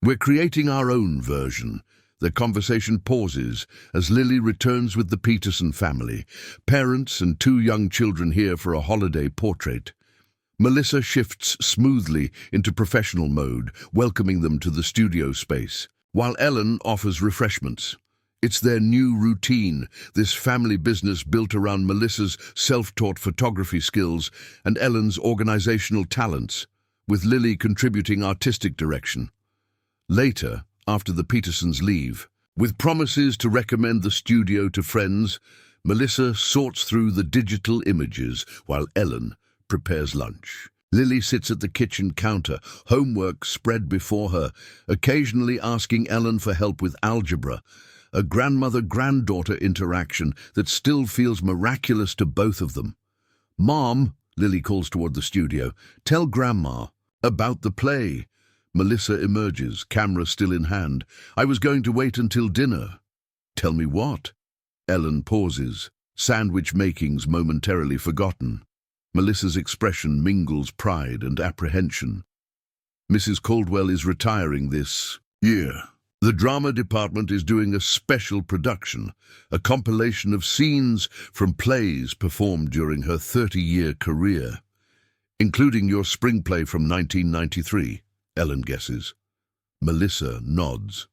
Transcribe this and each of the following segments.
We're creating our own version. The conversation pauses as Lily returns with the Peterson family, parents and two young children here for a holiday portrait. Melissa shifts smoothly into professional mode, welcoming them to the studio space, while Ellen offers refreshments. It's their new routine, this family business built around Melissa's self-taught photography skills and Ellen's organizational talents, with Lily contributing artistic direction. Later, after the Petersons leave, with promises to recommend the studio to friends, Melissa sorts through the digital images while Ellen prepares lunch. Lily sits at the kitchen counter, homework spread before her, occasionally asking Ellen for help with algebra, a grandmother-granddaughter interaction that still feels miraculous to both of them. "Mom," Lily calls toward the studio, "tell Grandma about the play." Melissa emerges, camera still in hand. "I was going to wait until dinner." "Tell me what?" Ellen pauses, sandwich makings momentarily forgotten. Melissa's expression mingles pride and apprehension. "Mrs. Caldwell is retiring this year. The drama department is doing a special production, a compilation of scenes from plays performed during her 30-year career, including your spring play from 1993, Ellen guesses. Melissa nods.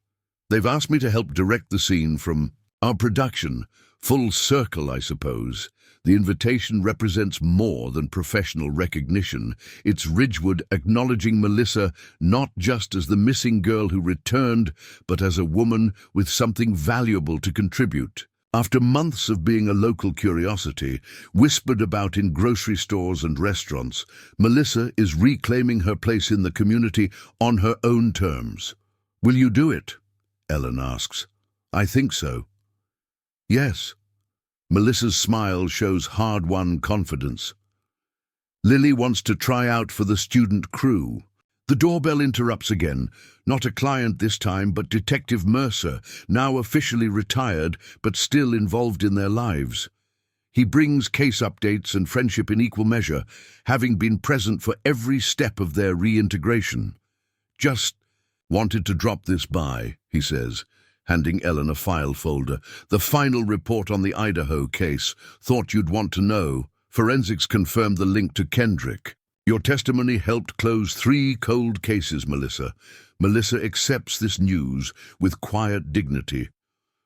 "They've asked me to help direct the scene from our production, full circle, I suppose. The invitation represents more than professional recognition. It's Ridgewood acknowledging Melissa not just as the missing girl who returned, but as a woman with something valuable to contribute. After months of being a local curiosity, whispered about in grocery stores and restaurants, Melissa is reclaiming her place in the community on her own terms. Will you do it?" Ellen asks. "I think so." "Yes." Melissa's smile shows hard-won confidence. Lily wants to try out for the student crew. The doorbell interrupts again. Not a client this time, but Detective Mercer, now officially retired, but still involved in their lives. He brings case updates and friendship in equal measure, having been present for every step of their reintegration. "Just wanted to drop this by," he says, handing Ellen a file folder. "The final report on the Idaho case. Thought you'd want to know. Forensics confirmed the link to Kendrick. Your testimony helped close 3 cold cases, Melissa." Melissa accepts this news with quiet dignity.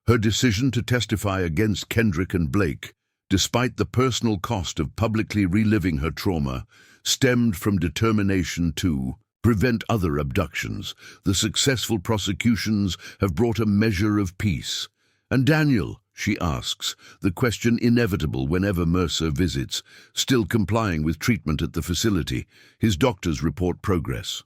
Her decision to testify against Kendrick and Blake, despite the personal cost of publicly reliving her trauma, stemmed from determination to prevent other abductions. The successful prosecutions have brought a measure of peace. "And Daniel?" she asks, the question inevitable whenever Mercer visits, still complying with treatment at the facility. His doctors report progress.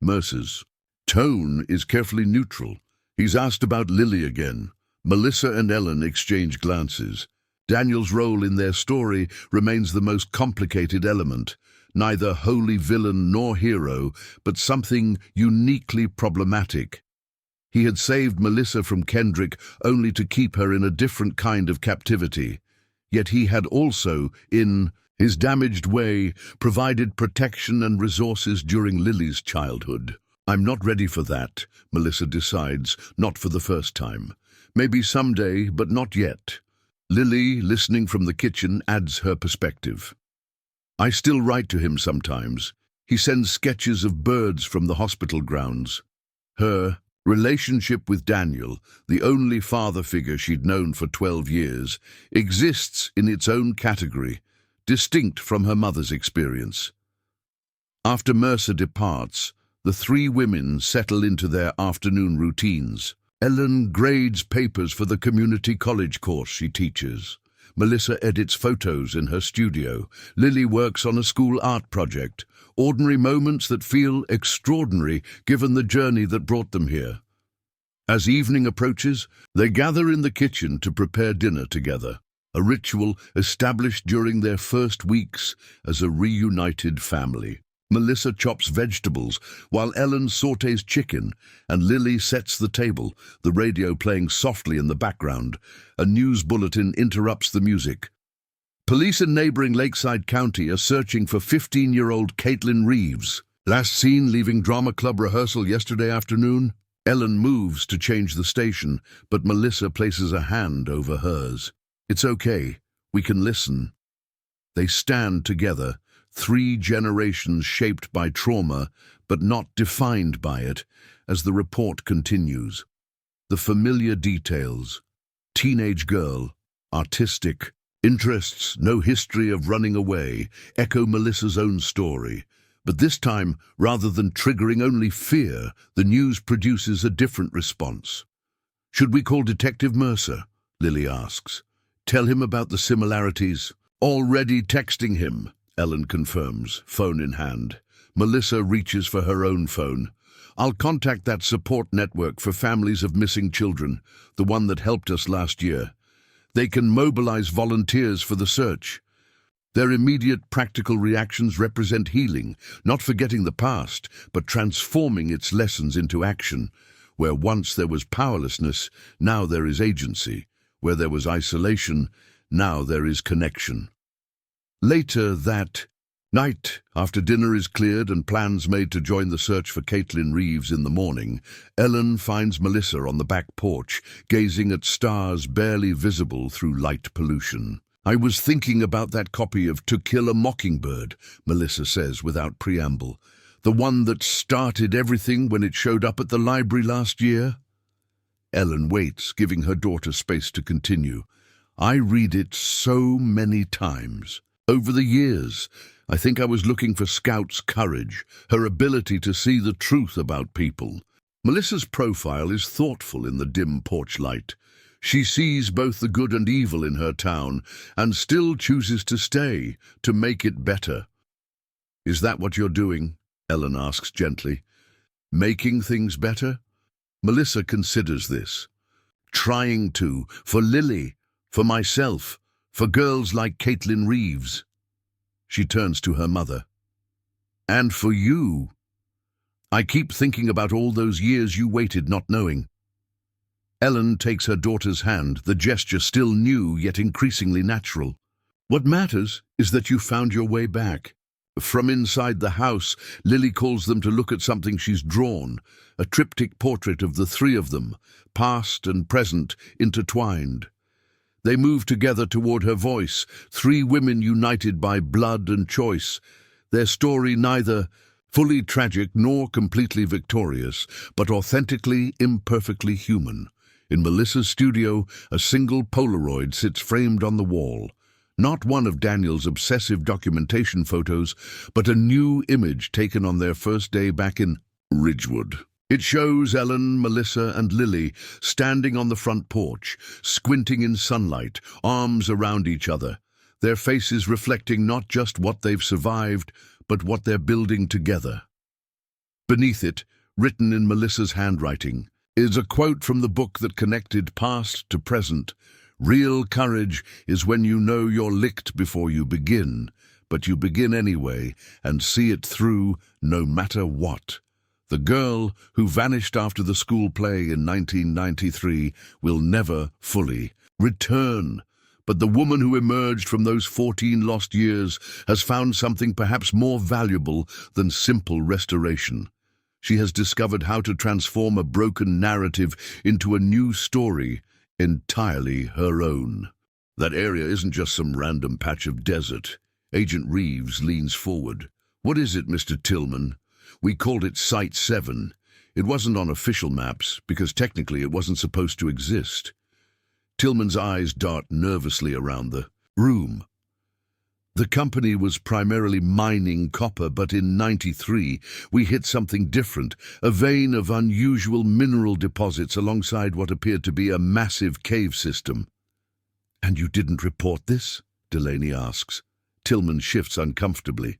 Mercer's tone is carefully neutral. He's asked about Lily again. Melissa and Ellen exchange glances. Daniel's role in their story remains the most complicated element. Neither wholly villain nor hero, but something uniquely problematic. He had saved Melissa from Kendrick only to keep her in a different kind of captivity. Yet he had also, in his damaged way, provided protection and resources during Lily's childhood. "I'm not ready for that," Melissa decides, not for the first time. "Maybe someday, but not yet." Lily, listening from the kitchen, adds her perspective. "I still write to him sometimes. He sends sketches of birds from the hospital grounds." Her relationship with Daniel, the only father figure she'd known for 12 years, exists in its own category, distinct from her mother's experience. After Mercer departs, the 3 women settle into their afternoon routines. Ellen grades papers for the community college course she teaches. Melissa edits photos in her studio. Lily works on a school art project. Ordinary moments that feel extraordinary given the journey that brought them here. As evening approaches, they gather in the kitchen to prepare dinner together, a ritual established during their first weeks as a reunited family. Melissa chops vegetables, while Ellen sautés chicken, and Lily sets the table, the radio playing softly in the background. A news bulletin interrupts the music. Police in neighboring Lakeside County are searching for 15-year-old Caitlin Reeves. Last seen leaving drama club rehearsal yesterday afternoon? Ellen moves to change the station, but Melissa places a hand over hers. It's okay. We can listen. They stand together, 3 generations shaped by trauma, but not defined by it, as the report continues. The familiar details. Teenage girl, artistic, interests, no history of running away, echo Melissa's own story. But this time, rather than triggering only fear, the news produces a different response. Should we call Detective Mercer? Lily asks. Tell him about the similarities. Already texting him, Ellen confirms, phone in hand. Melissa reaches for her own phone. I'll contact that support network for families of missing children, the one that helped us last year. They can mobilize volunteers for the search. Their immediate practical reactions represent healing, not forgetting the past, but transforming its lessons into action. Where once there was powerlessness, now there is agency. Where there was isolation, now there is connection. Later that night, after dinner is cleared and plans made to join the search for Caitlin Reeves in the morning, Ellen finds Melissa on the back porch, gazing at stars barely visible through light pollution. I was thinking about that copy of To Kill a Mockingbird, Melissa says without preamble. The one that started everything when it showed up at the library last year. Ellen waits, giving her daughter space to continue. I read it so many times. Over the years, I think I was looking for Scout's courage, her ability to see the truth about people. Melissa's profile is thoughtful in the dim porch light. She sees both the good and evil in her town, and still chooses to stay, to make it better. Is that what you're doing? Ellen asks gently. Making things better? Melissa considers this. Trying to, for Lily, for myself, for girls like Caitlin Reeves. She turns to her mother. And for you. I keep thinking about all those years you waited not knowing. Ellen takes her daughter's hand, the gesture still new yet increasingly natural. What matters is that you found your way back. From inside the house, Lily calls them to look at something she's drawn, a triptych portrait of the 3 of them, past and present, intertwined. They move together toward her voice, 3 women united by blood and choice, their story neither fully tragic nor completely victorious, but authentically, imperfectly human. In Melissa's studio, a single Polaroid sits framed on the wall. Not one of Daniel's obsessive documentation photos, but a new image taken on their first day back in Ridgewood. It shows Ellen, Melissa, and Lily standing on the front porch, squinting in sunlight, arms around each other, their faces reflecting not just what they've survived, but what they're building together. Beneath it, written in Melissa's handwriting, is a quote from the book that connected past to present. Real courage is when you know you're licked before you begin, but you begin anyway and see it through no matter what. The girl who vanished after the school play in 1993 will never fully return. But the woman who emerged from those 14 lost years has found something perhaps more valuable than simple restoration. She has discovered how to transform a broken narrative into a new story, entirely her own. That area isn't just some random patch of desert. Agent Reeves leans forward. What is it, Mr. Tillman? We called it Site 7. It wasn't on official maps, because technically it wasn't supposed to exist. Tillman's eyes dart nervously around the room. The company was primarily mining copper, but in '93 we hit something different, a vein of unusual mineral deposits alongside what appeared to be a massive cave system. And you didn't report this? Delaney asks. Tillman shifts uncomfortably.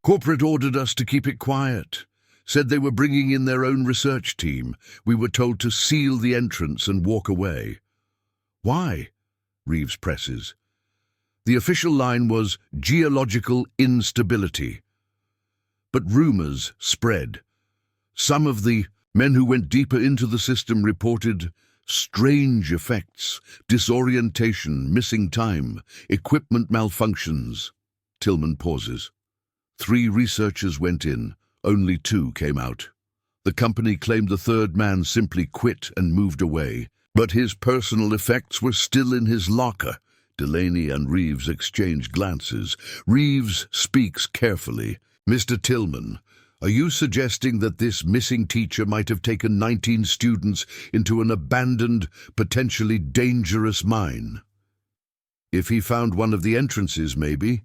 Corporate ordered us to keep it quiet. Said they were bringing in their own research team. We were told to seal the entrance and walk away. Why? Reeves presses. The official line was geological instability. But rumors spread. Some of the men who went deeper into the system reported strange effects, disorientation, missing time, equipment malfunctions. Tillman pauses. 3 researchers went in, only 2 came out. The company claimed the third man simply quit and moved away, but his personal effects were still in his locker. Delaney and Reeves exchange glances. Reeves speaks carefully. "Mr. Tillman, are you suggesting that this missing teacher might have taken 19 students into an abandoned, potentially dangerous mine?" "If he found one of the entrances, maybe.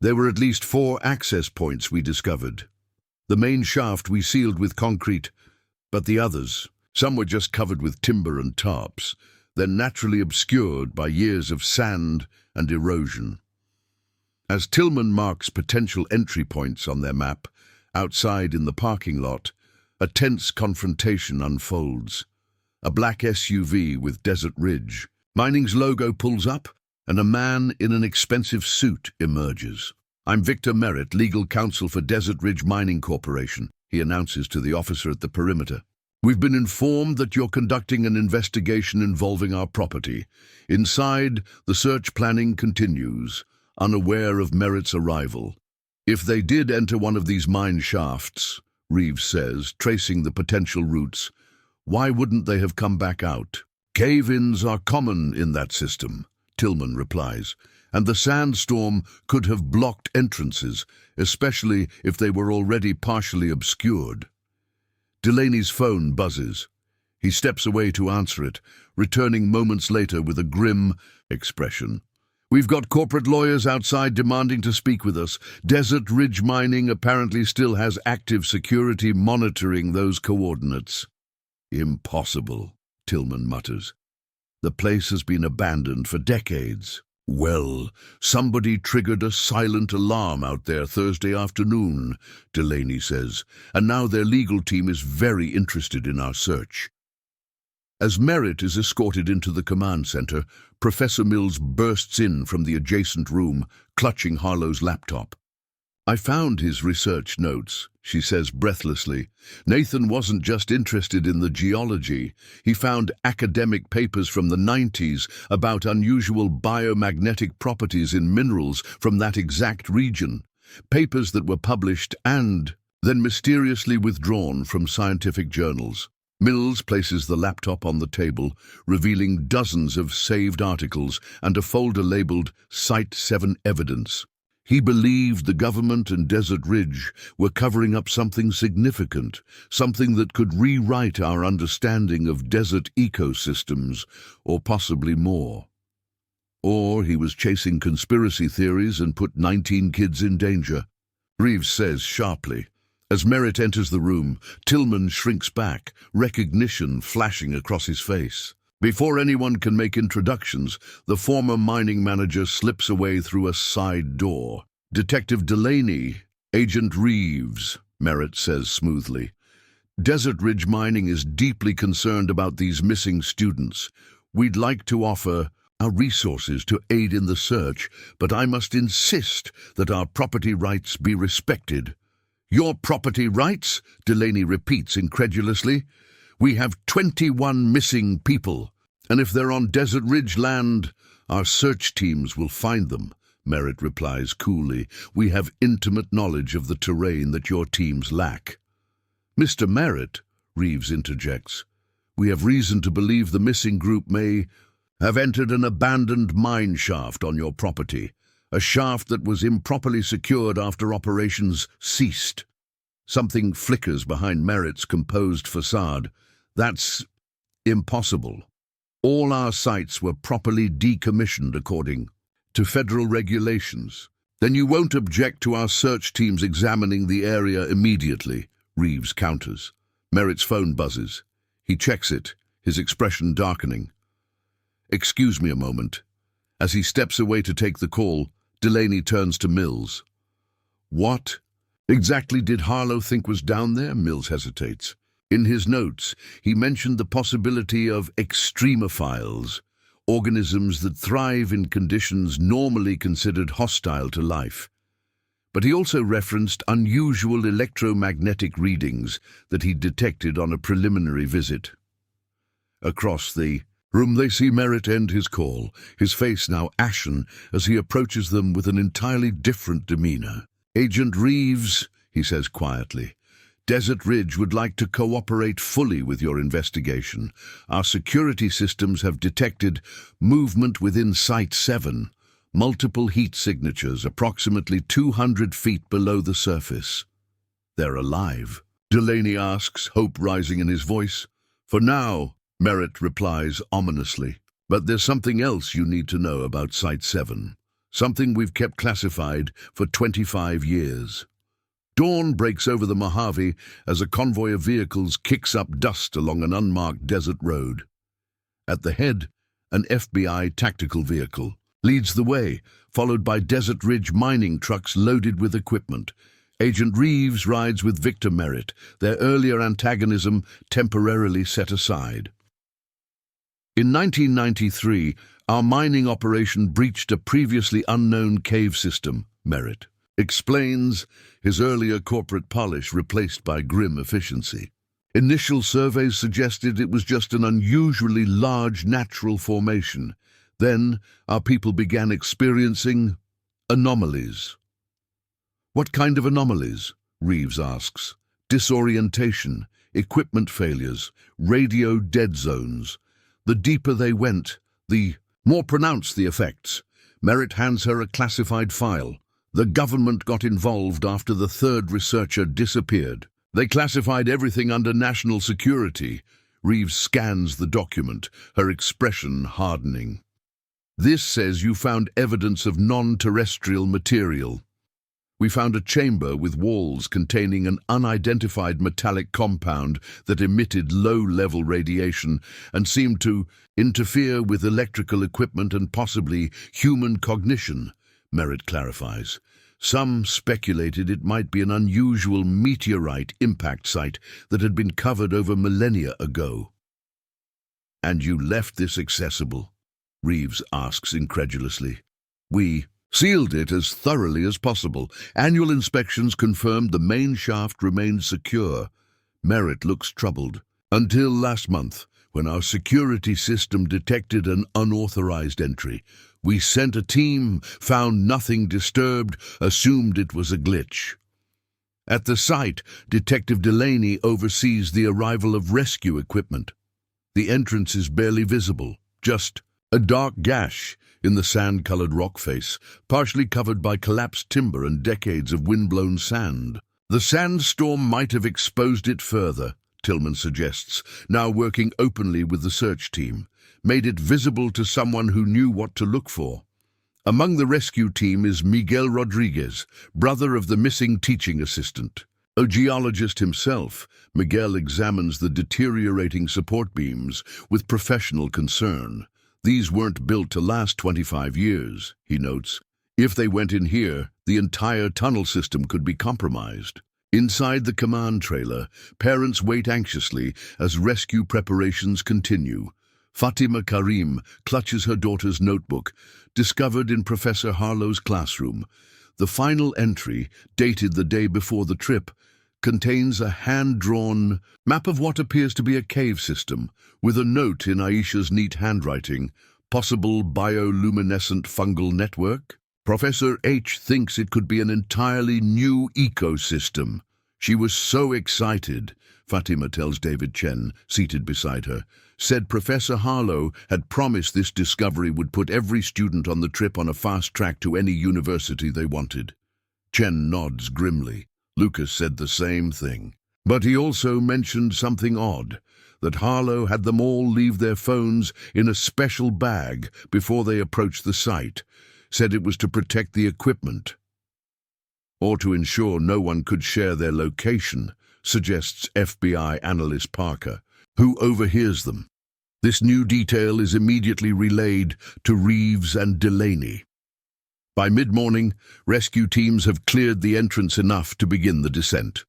There were at least 4 access points we discovered. The main shaft we sealed with concrete, but the others, some were just covered with timber and tarps, then naturally obscured by years of sand and erosion." As Tillman marks potential entry points on their map, outside in the parking lot, a tense confrontation unfolds. A black SUV with Desert Ridge Mining's logo pulls up, and a man in an expensive suit emerges. "I'm Victor Merritt, legal counsel for Desert Ridge Mining Corporation," he announces to the officer at the perimeter. "We've been informed that you're conducting an investigation involving our property. Inside, the search planning continues, unaware of Merritt's arrival. If they did enter one of these mine shafts," Reeves says, tracing the potential routes, "why wouldn't they have come back out?" "Cave-ins are common in that system," Tillman replies, "and the sandstorm could have blocked entrances, especially if they were already partially obscured." Delaney's phone buzzes. He steps away to answer it, returning moments later with a grim expression. "We've got corporate lawyers outside demanding to speak with us. Desert Ridge Mining apparently still has active security monitoring those coordinates." "Impossible," Tillman mutters. "The place has been abandoned for decades." "Well, somebody triggered a silent alarm out there Thursday afternoon," Delaney says, "and now their legal team is very interested in our search." As Merritt is escorted into the command center, Professor Mills bursts in from the adjacent room, clutching Harlow's laptop. "I found his research notes," she says breathlessly. "Nathan wasn't just interested in the geology. He found academic papers from the 90s about unusual biomagnetic properties in minerals from that exact region. Papers that were published and then mysteriously withdrawn from scientific journals." Mills places the laptop on the table, revealing dozens of saved articles and a folder labeled Site 7 Evidence. He believed the government and Desert Ridge were covering up something significant, something that could rewrite our understanding of desert ecosystems, or possibly more. Or he was chasing conspiracy theories and put 19 kids in danger, Reeves says sharply. As Merritt enters the room, Tillman shrinks back, recognition flashing across his face. Before anyone can make introductions, the former mining manager slips away through a side door. "Detective Delaney, Agent Reeves," Merritt says smoothly. "Desert Ridge Mining is deeply concerned about these missing students. We'd like to offer our resources to aid in the search, but I must insist that our property rights be respected." "Your property rights?" Delaney repeats incredulously. "We have 21 missing people, and if they're on Desert Ridge land, our search teams will find them," Merritt replies coolly. "We have intimate knowledge of the terrain that your teams lack." "Mr. Merritt," Reeves interjects, "we have reason to believe the missing group may have entered an abandoned mine shaft on your property, a shaft that was improperly secured after operations ceased." Something flickers behind Merritt's composed facade. "That's impossible. All our sites were properly decommissioned according to federal regulations." "Then you won't object to our search teams examining the area immediately," Reeves counters. Merritt's phone buzzes. He checks it, his expression darkening. "Excuse me a moment." As he steps away to take the call, Delaney turns to Mills. "What exactly did Harlow think was down there?" Mills hesitates. "In his notes, he mentioned the possibility of extremophiles, organisms that thrive in conditions normally considered hostile to life. But he also referenced unusual electromagnetic readings that he detected on a preliminary visit." Across the room they see Merritt end his call, his face now ashen as he approaches them with an entirely different demeanor. "Agent Reeves," he says quietly, "Desert Ridge would like to cooperate fully with your investigation. Our security systems have detected movement within Site 7, multiple heat signatures approximately 200 feet below the surface." "They're alive?" Delaney asks, hope rising in his voice. "For now," Merritt replies ominously. "But there's something else you need to know about Site 7. Something we've kept classified for 25 years. Dawn breaks over the Mojave as a convoy of vehicles kicks up dust along an unmarked desert road. At the head, an FBI tactical vehicle leads the way, followed by Desert Ridge mining trucks loaded with equipment. Agent Reeves rides with Victor Merritt, their earlier antagonism temporarily set aside. "In 1993, our mining operation breached a previously unknown cave system," Merritt explains, his earlier corporate polish replaced by grim efficiency. "Initial surveys suggested it was just an unusually large natural formation. Then our people began experiencing anomalies." "What kind of anomalies?" Reeves asks. "Disorientation, equipment failures, radio dead zones. The deeper they went, the more pronounced the effects." Merritt hands her a classified file. "The government got involved after the third researcher disappeared. They classified everything under national security." Reeves scans the document, her expression hardening. "This says you found evidence of non-terrestrial material. We found a chamber with walls containing an unidentified metallic compound that emitted low-level radiation and seemed to interfere with electrical equipment and possibly human cognition," Merritt clarifies. "Some speculated it might be an unusual meteorite impact site that had been covered over millennia ago." "And you left this accessible?" Reeves asks incredulously. "We sealed it as thoroughly as possible. Annual inspections confirmed the main shaft remained secure." Merritt looks troubled. "Until last month, when our security system detected an unauthorized entry. We sent a team, found nothing disturbed, assumed it was a glitch. At the site, Detective Delaney oversees the arrival of rescue equipment. The entrance is barely visible, just a dark gash in the sand-colored rock face, partially covered by collapsed timber and decades of wind-blown sand. The sandstorm might have exposed it further," Tillman suggests, now working openly with the search team, "made it visible to someone who knew what to look for." Among the rescue team is Miguel Rodriguez, brother of the missing teaching assistant. A geologist himself, Miguel examines the deteriorating support beams with professional concern. "These weren't built to last 25 years, he notes. "If they went in here, the entire tunnel system could be compromised." Inside the command trailer, parents wait anxiously as rescue preparations continue. Fatima Karim clutches her daughter's notebook, discovered in Professor Harlow's classroom. The final entry, dated the day before the trip, contains a hand-drawn map of what appears to be a cave system, with a note in Aisha's neat handwriting, "Possible bioluminescent fungal network?" Professor H thinks it could be an entirely new ecosystem. "She was so excited," Fatima tells David Chen, seated beside her. "Said Professor Harlow had promised this discovery would put every student on the trip on a fast track to any university they wanted." Chen nods grimly. "Lucas said the same thing. But he also mentioned something odd, that Harlow had them all leave their phones in a special bag before they approached the site. Said it was to protect the equipment, or to ensure no one could share their location," suggests FBI analyst Parker, who overhears them. This new detail is immediately relayed to Reeves and Delaney. By mid-morning, rescue teams have cleared the entrance enough to begin the descent.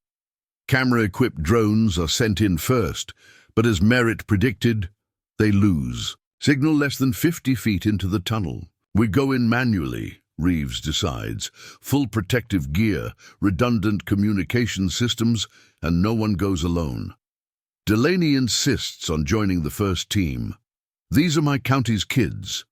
Camera-equipped drones are sent in first, but as Merritt predicted, they lose. Signal less than 50 feet into the tunnel. "We go in manually," Reeves decides. "Full protective gear, redundant communication systems, and no one goes alone." Delaney insists on joining the first team. "These are my county's kids."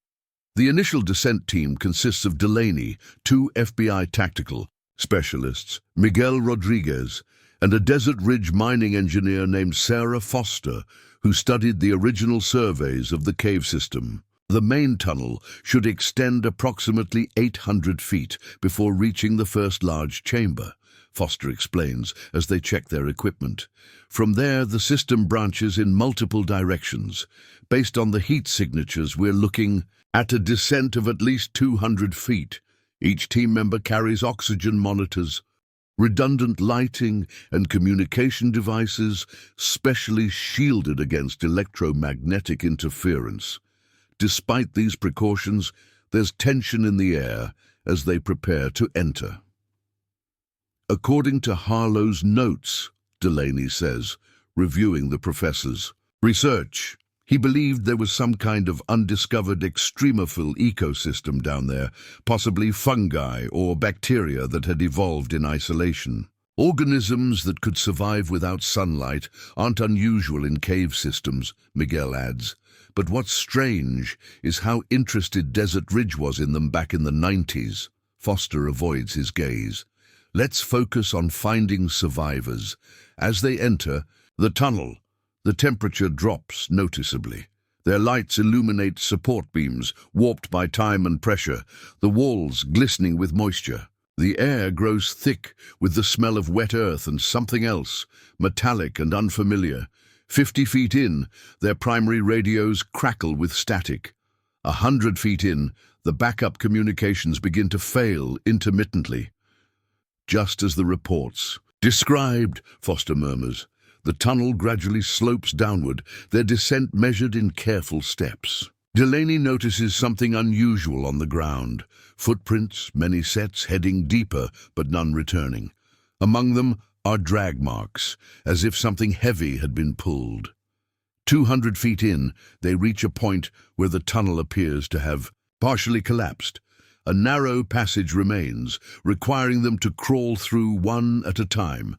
The initial descent team consists of Delaney, 2 FBI tactical, specialists, Miguel Rodriguez, and a Desert Ridge mining engineer named Sarah Foster, who studied the original surveys of the cave system. The main tunnel should extend approximately 800 feet before reaching the first large chamber, Foster explains as they check their equipment. From there, the system branches in multiple directions. Based on the heat signatures, we're looking at a descent of at least 200 feet. Each team member carries oxygen monitors, redundant lighting, and communication devices specially shielded against electromagnetic interference. Despite these precautions, there's tension in the air as they prepare to enter. According to Harlow's notes, Delaney says, reviewing the professor's research, he believed there was some kind of undiscovered extremophile ecosystem down there, possibly fungi or bacteria that had evolved in isolation. Organisms that could survive without sunlight aren't unusual in cave systems, Miguel adds. But what's strange is how interested Desert Ridge was in them back in the 90s. Foster avoids his gaze. Let's focus on finding survivors. As they enter the tunnel, the temperature drops noticeably. Their lights illuminate support beams, warped by time and pressure, the walls glistening with moisture. The air grows thick with the smell of wet earth and something else, metallic and unfamiliar. 50 feet in, their primary radios crackle with static. 100 feet in, the backup communications begin to fail intermittently. Just as the reports described, Foster murmurs. The tunnel gradually slopes downward, their descent measured in careful steps. Delaney notices something unusual on the ground. Footprints, many sets heading deeper, but none returning. Among them are drag marks, as if something heavy had been pulled. 200 feet in, they reach a point where the tunnel appears to have partially collapsed. A narrow passage remains, requiring them to crawl through one at a time.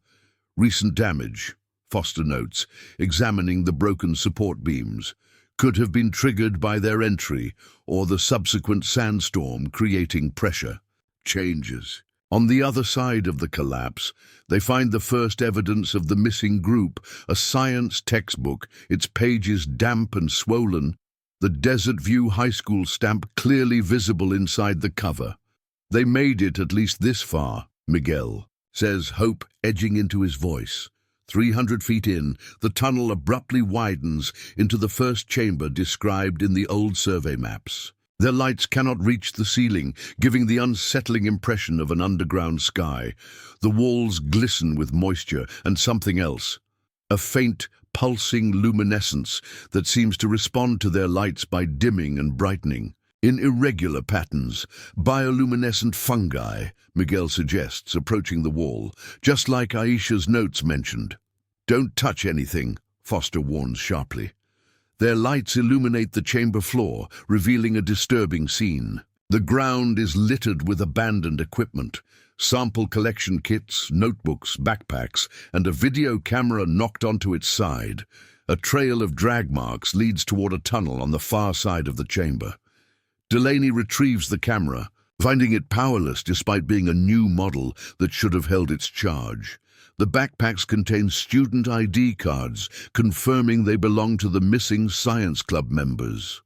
Recent damage, Foster notes, examining the broken support beams, could have been triggered by their entry or the subsequent sandstorm creating pressure changes. On the other side of the collapse, they find the first evidence of the missing group, a science textbook, its pages damp and swollen, the Desert View High School stamp clearly visible inside the cover. They made it at least this far, Miguel says, hope edging into his voice. 300 feet in, the tunnel abruptly widens into the first chamber described in the old survey maps. Their lights cannot reach the ceiling, giving the unsettling impression of an underground sky. The walls glisten with moisture and something else, a faint, pulsing luminescence that seems to respond to their lights by dimming and brightening. In irregular patterns, bioluminescent fungi, Miguel suggests, approaching the wall, just like Aisha's notes mentioned. Don't touch anything, Foster warns sharply. Their lights illuminate the chamber floor, revealing a disturbing scene. The ground is littered with abandoned equipment, sample collection kits, notebooks, backpacks, and a video camera knocked onto its side. A trail of drag marks leads toward a tunnel on the far side of the chamber. Delaney retrieves the camera, finding it powerless despite being a new model that should have held its charge. The backpacks contain student ID cards, confirming they belong to the missing science club members.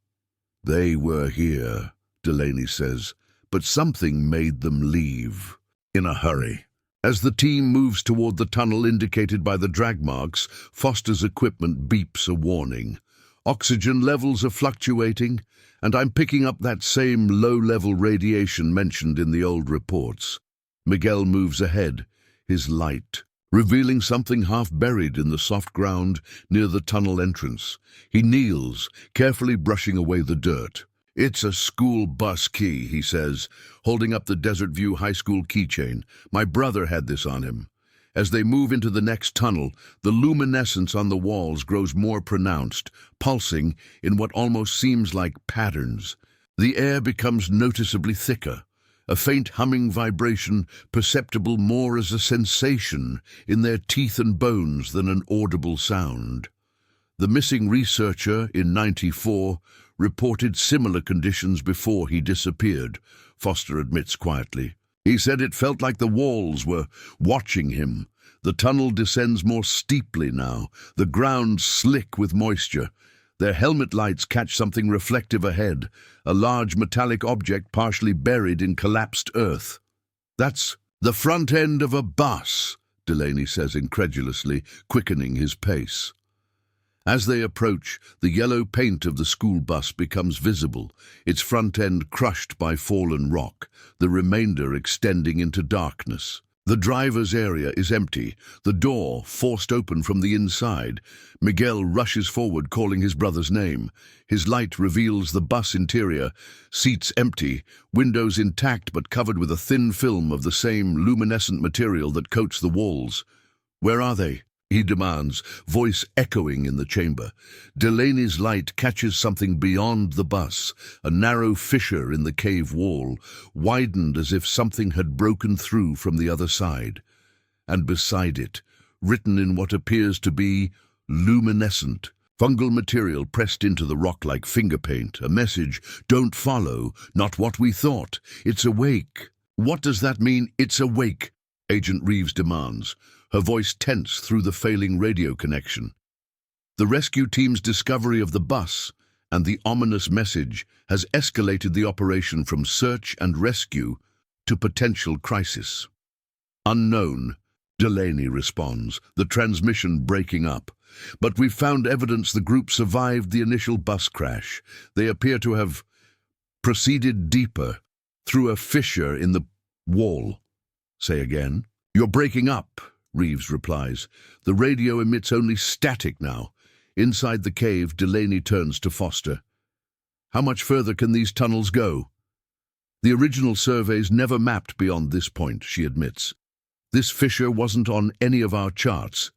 They were here, Delaney says, but something made them leave. In a hurry. As the team moves toward the tunnel indicated by the drag marks, Foster's equipment beeps a warning. Oxygen levels are fluctuating, and I'm picking up that same low-level radiation mentioned in the old reports. Miguel moves ahead, his light revealing something half-buried in the soft ground near the tunnel entrance. He kneels, carefully brushing away the dirt. It's a school bus key, he says, holding up the Desert View High School keychain. My brother had this on him. As they move into the next tunnel, the luminescence on the walls grows more pronounced, pulsing in what almost seems like patterns. The air becomes noticeably thicker, a faint humming vibration perceptible more as a sensation in their teeth and bones than an audible sound. The missing researcher in '94 reported similar conditions before he disappeared, Foster admits quietly. He said it felt like the walls were watching him. The tunnel descends more steeply now, the ground slick with moisture. Their helmet lights catch something reflective ahead, a large metallic object partially buried in collapsed earth. "That's the front end of a bus," Delaney says incredulously, quickening his pace. As they approach, the yellow paint of the school bus becomes visible, its front end crushed by fallen rock, the remainder extending into darkness. The driver's area is empty, the door forced open from the inside. Miguel rushes forward, calling his brother's name. His light reveals the bus interior, seats empty, windows intact but covered with a thin film of the same luminescent material that coats the walls. "Where are they?" he demands, voice echoing in the chamber. Delaney's light catches something beyond the bus, a narrow fissure in the cave wall, widened as if something had broken through from the other side. And beside it, written in what appears to be luminescent, fungal material pressed into the rock like finger paint, a message: "Don't follow, not what we thought. It's awake." "What does that mean, it's awake?" Agent Reeves demands, her voice tense through the failing radio connection. The rescue team's discovery of the bus and the ominous message has escalated the operation from search and rescue to potential crisis. "Unknown," Delaney responds, the transmission breaking up. "But we've found evidence the group survived the initial bus crash. They appear to have proceeded deeper, through a fissure in the wall." "Say again." "You're breaking up," Reeves replies. The radio emits only static now. Inside the cave, Delaney turns to Foster. "How much further can these tunnels go?" "The original surveys never mapped beyond this point," she admits. "This fissure wasn't on any of our charts."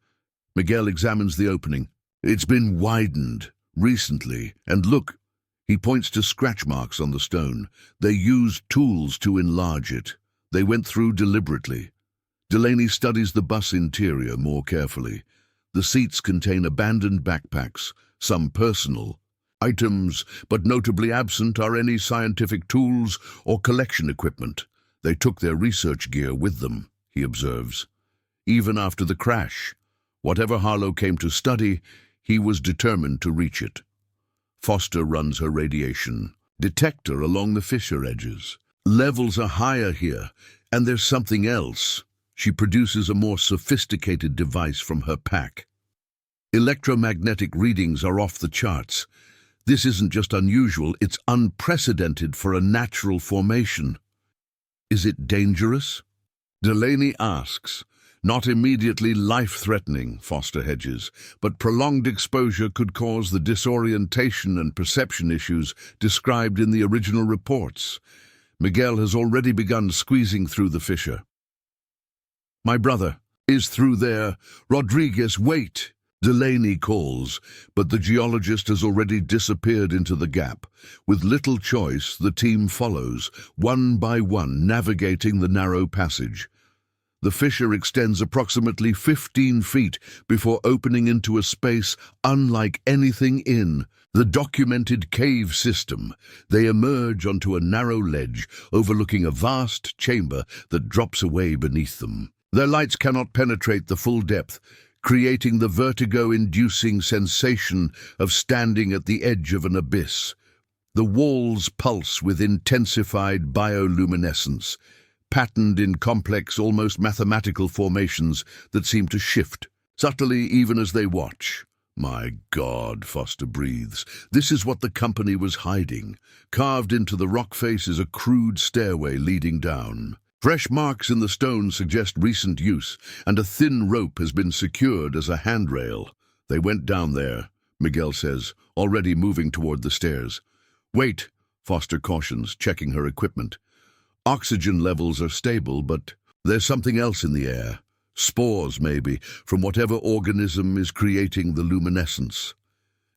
Miguel examines the opening. "It's been widened recently, and look," he points to scratch marks on the stone. "They used tools to enlarge it. They went through deliberately." Delaney studies the bus interior more carefully. The seats contain abandoned backpacks, some personal items, but notably absent are any scientific tools or collection equipment. "They took their research gear with them," he observes. "Even after the crash, whatever Harlow came to study, he was determined to reach it." Foster runs her radiation detector along the fissure edges. "Levels are higher here, and there's something else." She produces a more sophisticated device from her pack. "Electromagnetic readings are off the charts. This isn't just unusual, it's unprecedented for a natural formation." "Is it dangerous?" Delaney asks. "Not immediately life-threatening," Foster hedges, "but prolonged exposure could cause the disorientation and perception issues described in the original reports." Miguel has already begun squeezing through the fissure. "My brother is through there. Rodriguez, wait!" Delaney calls, but the geologist has already disappeared into the gap. With little choice, the team follows, one by one, navigating the narrow passage. The fissure extends approximately 15 feet before opening into a space unlike anything in the documented cave system. They emerge onto a narrow ledge overlooking a vast chamber that drops away beneath them. Their lights cannot penetrate the full depth, creating the vertigo-inducing sensation of standing at the edge of an abyss. The walls pulse with intensified bioluminescence, patterned in complex, almost mathematical formations that seem to shift, subtly even as they watch. "My God," Foster breathes. "This is what the company was hiding." Carved into the rock face is a crude stairway leading down. Fresh marks in the stone suggest recent use, and a thin rope has been secured as a handrail. "They went down there," Miguel says, already moving toward the stairs. "Wait," Foster cautions, checking her equipment. "Oxygen levels are stable, but there's something else in the air. Spores, maybe, from whatever organism is creating the luminescence."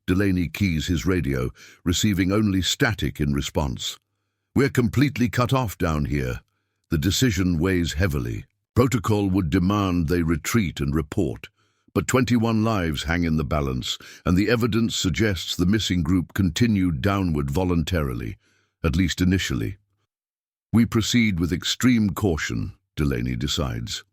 Delaney keys his radio, receiving only static in response. "We're completely cut off down here." The decision weighs heavily. Protocol would demand they retreat and report, but 21 lives hang in the balance, and the evidence suggests the missing group continued downward voluntarily, at least initially. We proceed with extreme caution, Delaney decides.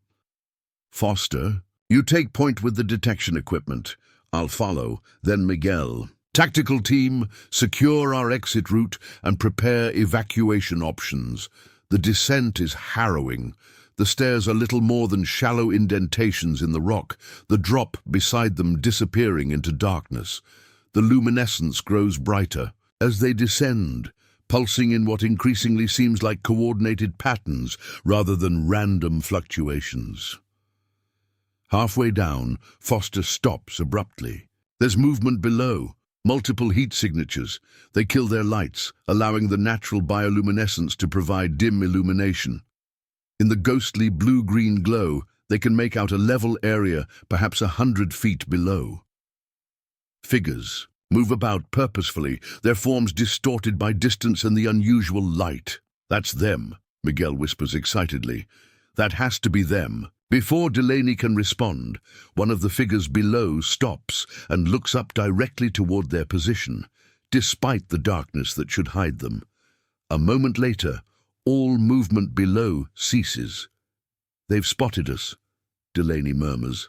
Foster, you take point with the detection equipment. I'll follow, then Miguel. Tactical team, secure our exit route and prepare evacuation options. The descent is harrowing. The stairs are little more than shallow indentations in the rock, the drop beside them disappearing into darkness. The luminescence grows brighter. As they descend, pulsing in what increasingly seems like coordinated patterns rather than random fluctuations. Halfway down, Foster stops abruptly. There's movement below, multiple heat signatures. They kill their lights, allowing the natural bioluminescence to provide dim illumination. In the ghostly blue-green glow, they can make out a level area, perhaps 100 feet below. Figures move about purposefully, their forms distorted by distance and the unusual light. That's them, Miguel whispers excitedly. That has to be them. Before Delaney can respond, one of the figures below stops and looks up directly toward their position, despite the darkness that should hide them. A moment later, all movement below ceases. They've spotted us, Delaney murmurs.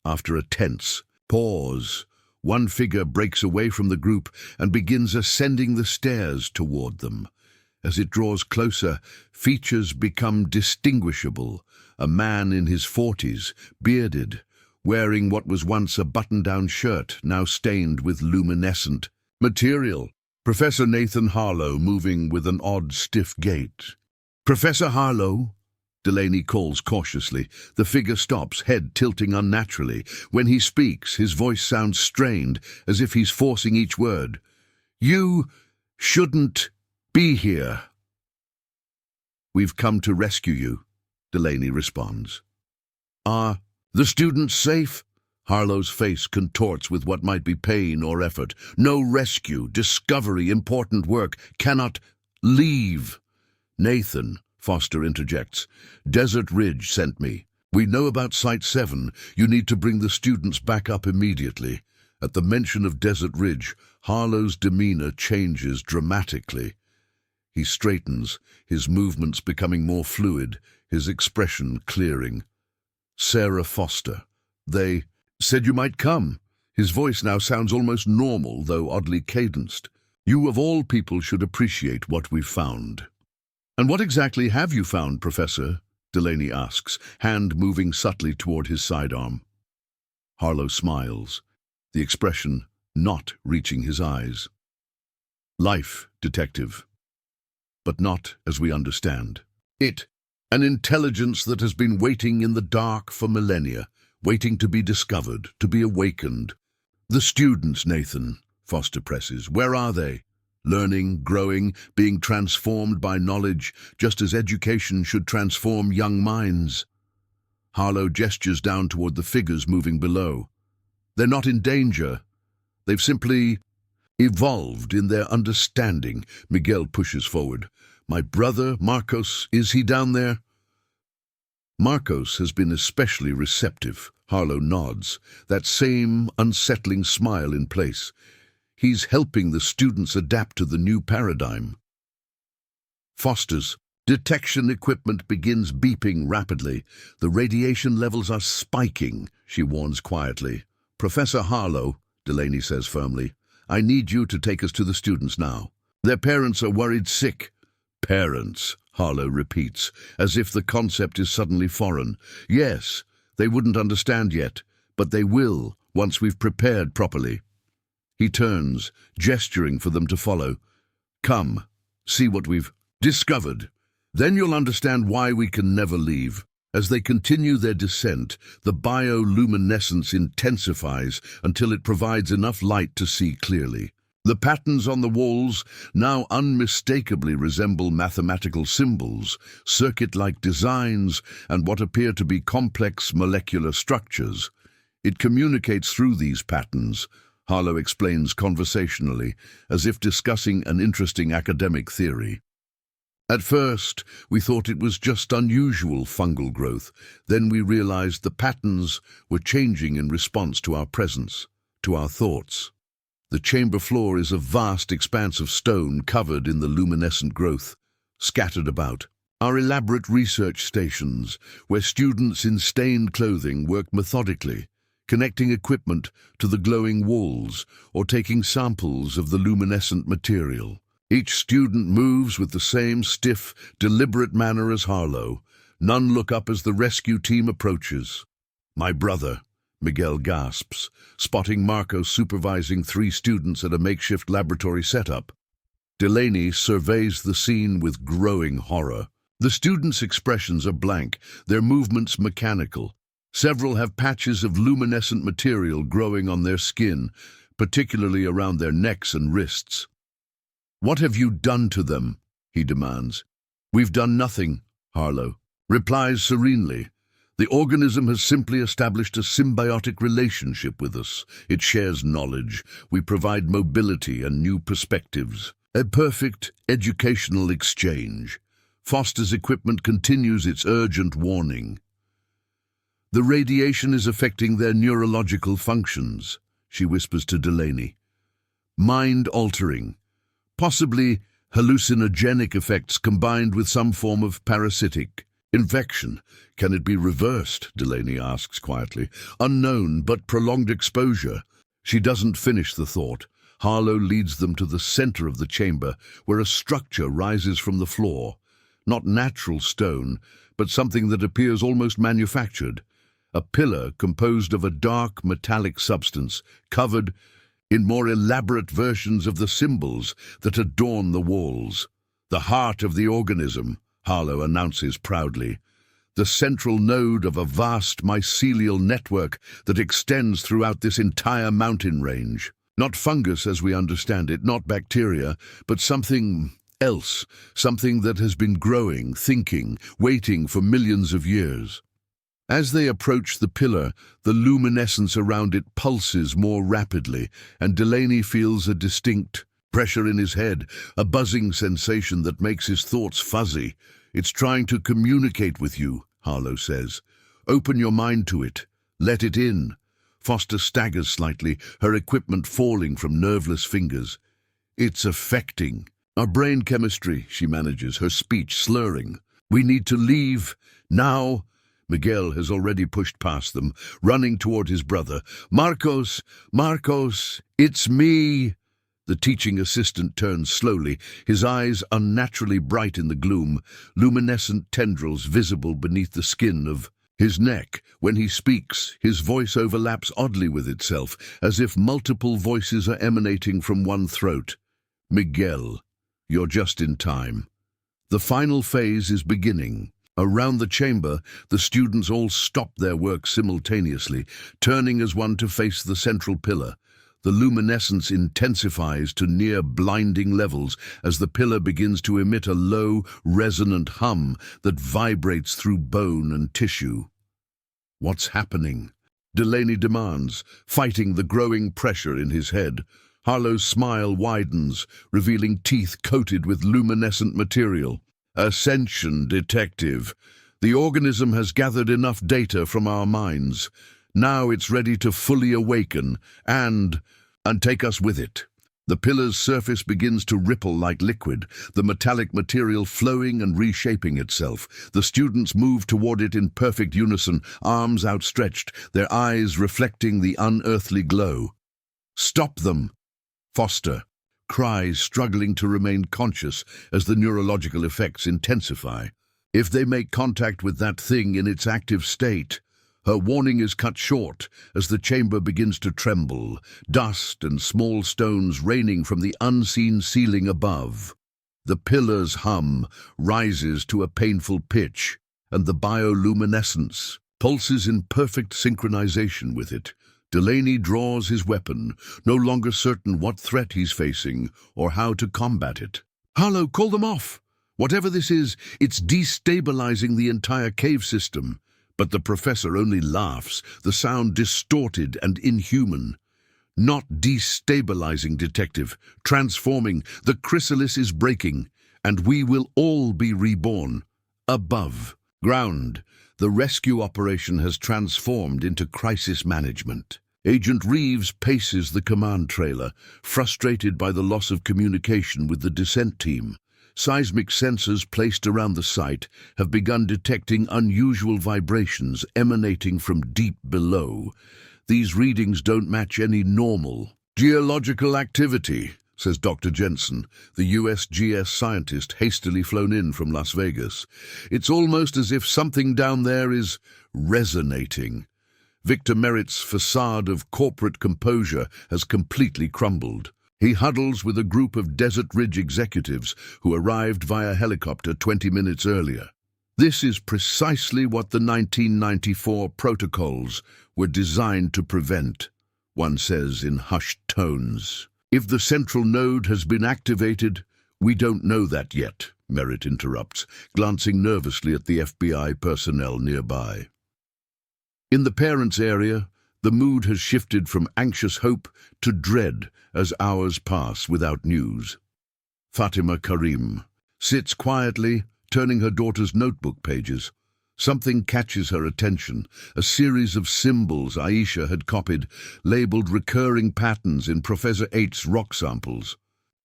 After a tense pause, one figure breaks away from the group and begins ascending the stairs toward them. As it draws closer, features become distinguishable. A man in his 40s, bearded, wearing what was once a button-down shirt, now stained with luminescent material. Professor Nathan Harlow, moving with an odd, stiff gait. "Professor Harlow?" Delaney calls cautiously. The figure stops, head tilting unnaturally. When he speaks, his voice sounds strained, as if he's forcing each word. "You shouldn't be here." "We've come to rescue you," Delaney responds. "Are the students safe?" Harlow's face contorts with what might be pain or effort. "No rescue, discovery, important work. Cannot leave." "Nathan," Foster interjects, "Desert Ridge sent me. We know about Site 7. You need to bring the students back up immediately." At the mention of Desert Ridge, Harlow's demeanor changes dramatically. He straightens, his movements becoming more fluid, his expression clearing. "Sarah Foster. They said you might come." His voice now sounds almost normal, though oddly cadenced. "You of all people should appreciate what we've found." "And what exactly have you found, Professor?" Delaney asks, hand moving subtly toward his sidearm. Harlow smiles, the expression not reaching his eyes. "Life, Detective. But not as we understand. An intelligence that has been waiting in the dark for millennia, waiting to be discovered, to be awakened." "The students, Nathan," Foster presses. "Where are they? Learning, growing, being transformed by knowledge, just as education should transform young minds." Harlow gestures down toward the figures moving below. "They're not in danger. They've simply evolved in their understanding." Miguel pushes forward. "My brother, Marcos, is he down there?" "Marcos has been especially receptive," Harlow nods, that same unsettling smile in place. "He's helping the students adapt to the new paradigm." Foster's detection equipment begins beeping rapidly. "The radiation levels are spiking," she warns quietly. "Professor Harlow," Delaney says firmly, "I need you to take us to the students now. Their parents are worried sick." "Parents," Harlow repeats, as if the concept is suddenly foreign. "Yes, they wouldn't understand yet, but they will once we've prepared properly." He turns, gesturing for them to follow. "Come, see what we've discovered. Then you'll understand why we can never leave." As they continue their descent, the bioluminescence intensifies until it provides enough light to see clearly. The patterns on the walls now unmistakably resemble mathematical symbols, circuit-like designs, and what appear to be complex molecular structures. It communicates through these patterns, Harlow explains conversationally, as if discussing an interesting academic theory. "At first, we thought it was just unusual fungal growth. Then we realized the patterns were changing in response to our presence, to our thoughts." The chamber floor is a vast expanse of stone covered in the luminescent growth. scattered about, are elaborate research stations where students in stained clothing work methodically, connecting equipment to the glowing walls or taking samples of the luminescent material. Each student moves with the same stiff, deliberate manner as Harlow. None look up as the rescue team approaches. "My brother," Miguel gasps, spotting Marco supervising 3 students at a makeshift laboratory setup. Delaney surveys the scene with growing horror. The students' expressions are blank, their movements mechanical. Several have patches of luminescent material growing on their skin, particularly around their necks and wrists. "What have you done to them?" he demands. "We've done nothing," Harlow replies serenely. "The organism has simply established a symbiotic relationship with us. It shares knowledge. We provide mobility and new perspectives. A perfect educational exchange." Foster's equipment continues its urgent warning. "The radiation is affecting their neurological functions," she whispers to Delaney. "Mind-altering. Possibly hallucinogenic effects combined with some form of parasitic infection. Can it be reversed?" Delaney asks quietly. "Unknown, but prolonged exposure." She doesn't finish the thought. Harlow leads them to the center of the chamber, where a structure rises from the floor. Not natural stone, but something that appears almost manufactured. A pillar composed of a dark metallic substance, covered in more elaborate versions of the symbols that adorn the walls. "The heart of the organism," Harlow announces proudly. "The central node of a vast mycelial network that extends throughout this entire mountain range. Not fungus as we understand it, not bacteria, but something else, something that has been growing, thinking, waiting for millions of years." As they approach the pillar, the luminescence around it pulses more rapidly, and Delaney feels a distinct pressure in his head, a buzzing sensation that makes his thoughts fuzzy. "It's trying to communicate with you," Harlow says. "Open your mind to it. Let it in." Foster staggers slightly, her equipment falling from nerveless fingers. "It's affecting our brain chemistry," she manages, her speech slurring. "We need to leave now." Miguel has already pushed past them, running toward his brother. Marcos, it's me." The teaching assistant turns slowly, his eyes unnaturally bright in the gloom, luminescent tendrils visible beneath the skin of his neck. When he speaks, his voice overlaps oddly with itself, as if multiple voices are emanating from one throat. "Miguel, you're just in time. The final phase is beginning." Around the chamber, the students all stop their work simultaneously, turning as one to face the central pillar. The luminescence intensifies to near blinding levels as the pillar begins to emit a low, resonant hum that vibrates through bone and tissue. "What's happening?" Delaney demands, fighting the growing pressure in his head. Harlow's smile widens, revealing teeth coated with luminescent material. "Ascension, detective. The organism has gathered enough data from our minds. Now it's ready to fully awaken and take us with it." The pillar's surface begins to ripple like liquid, the metallic material flowing and reshaping itself. The students move toward it in perfect unison, arms outstretched, their eyes reflecting the unearthly glow. "Stop them!" Foster cries, struggling to remain conscious as the neurological effects intensify. "If they make contact with that thing in its active state..." Her warning is cut short as the chamber begins to tremble, dust and small stones raining from the unseen ceiling above. The pillar's hum rises to a painful pitch, and the bioluminescence pulses in perfect synchronization with it. Delaney draws his weapon, no longer certain what threat he's facing or how to combat it. "Harlow, call them off! Whatever this is, it's destabilizing the entire cave system." But the professor only laughs, the sound distorted and inhuman. "Not destabilizing, detective. Transforming. The chrysalis is breaking, and we will all be reborn. Above ground. The rescue operation has transformed into crisis management." Agent Reeves paces the command trailer, frustrated by the loss of communication with the descent team. Seismic sensors placed around the site have begun detecting unusual vibrations emanating from deep below. These readings don't match any normal geological activity, says Dr. Jensen, the USGS scientist hastily flown in from Las Vegas. It's almost as if something down there is resonating. Victor Merritt's facade of corporate composure has completely crumbled. He huddles with a group of Desert Ridge executives who arrived via helicopter 20 minutes earlier. This is precisely what the 1994 protocols were designed to prevent, one says in hushed tones. If the central node has been activated, we don't know that yet, Merritt interrupts, glancing nervously at the FBI personnel nearby. In the parents' area, the mood has shifted from anxious hope to dread as hours pass without news. Fatima Karim sits quietly, turning her daughter's notebook pages. Something catches her attention, a series of symbols Aisha had copied, labeled recurring patterns in Professor H's rock samples.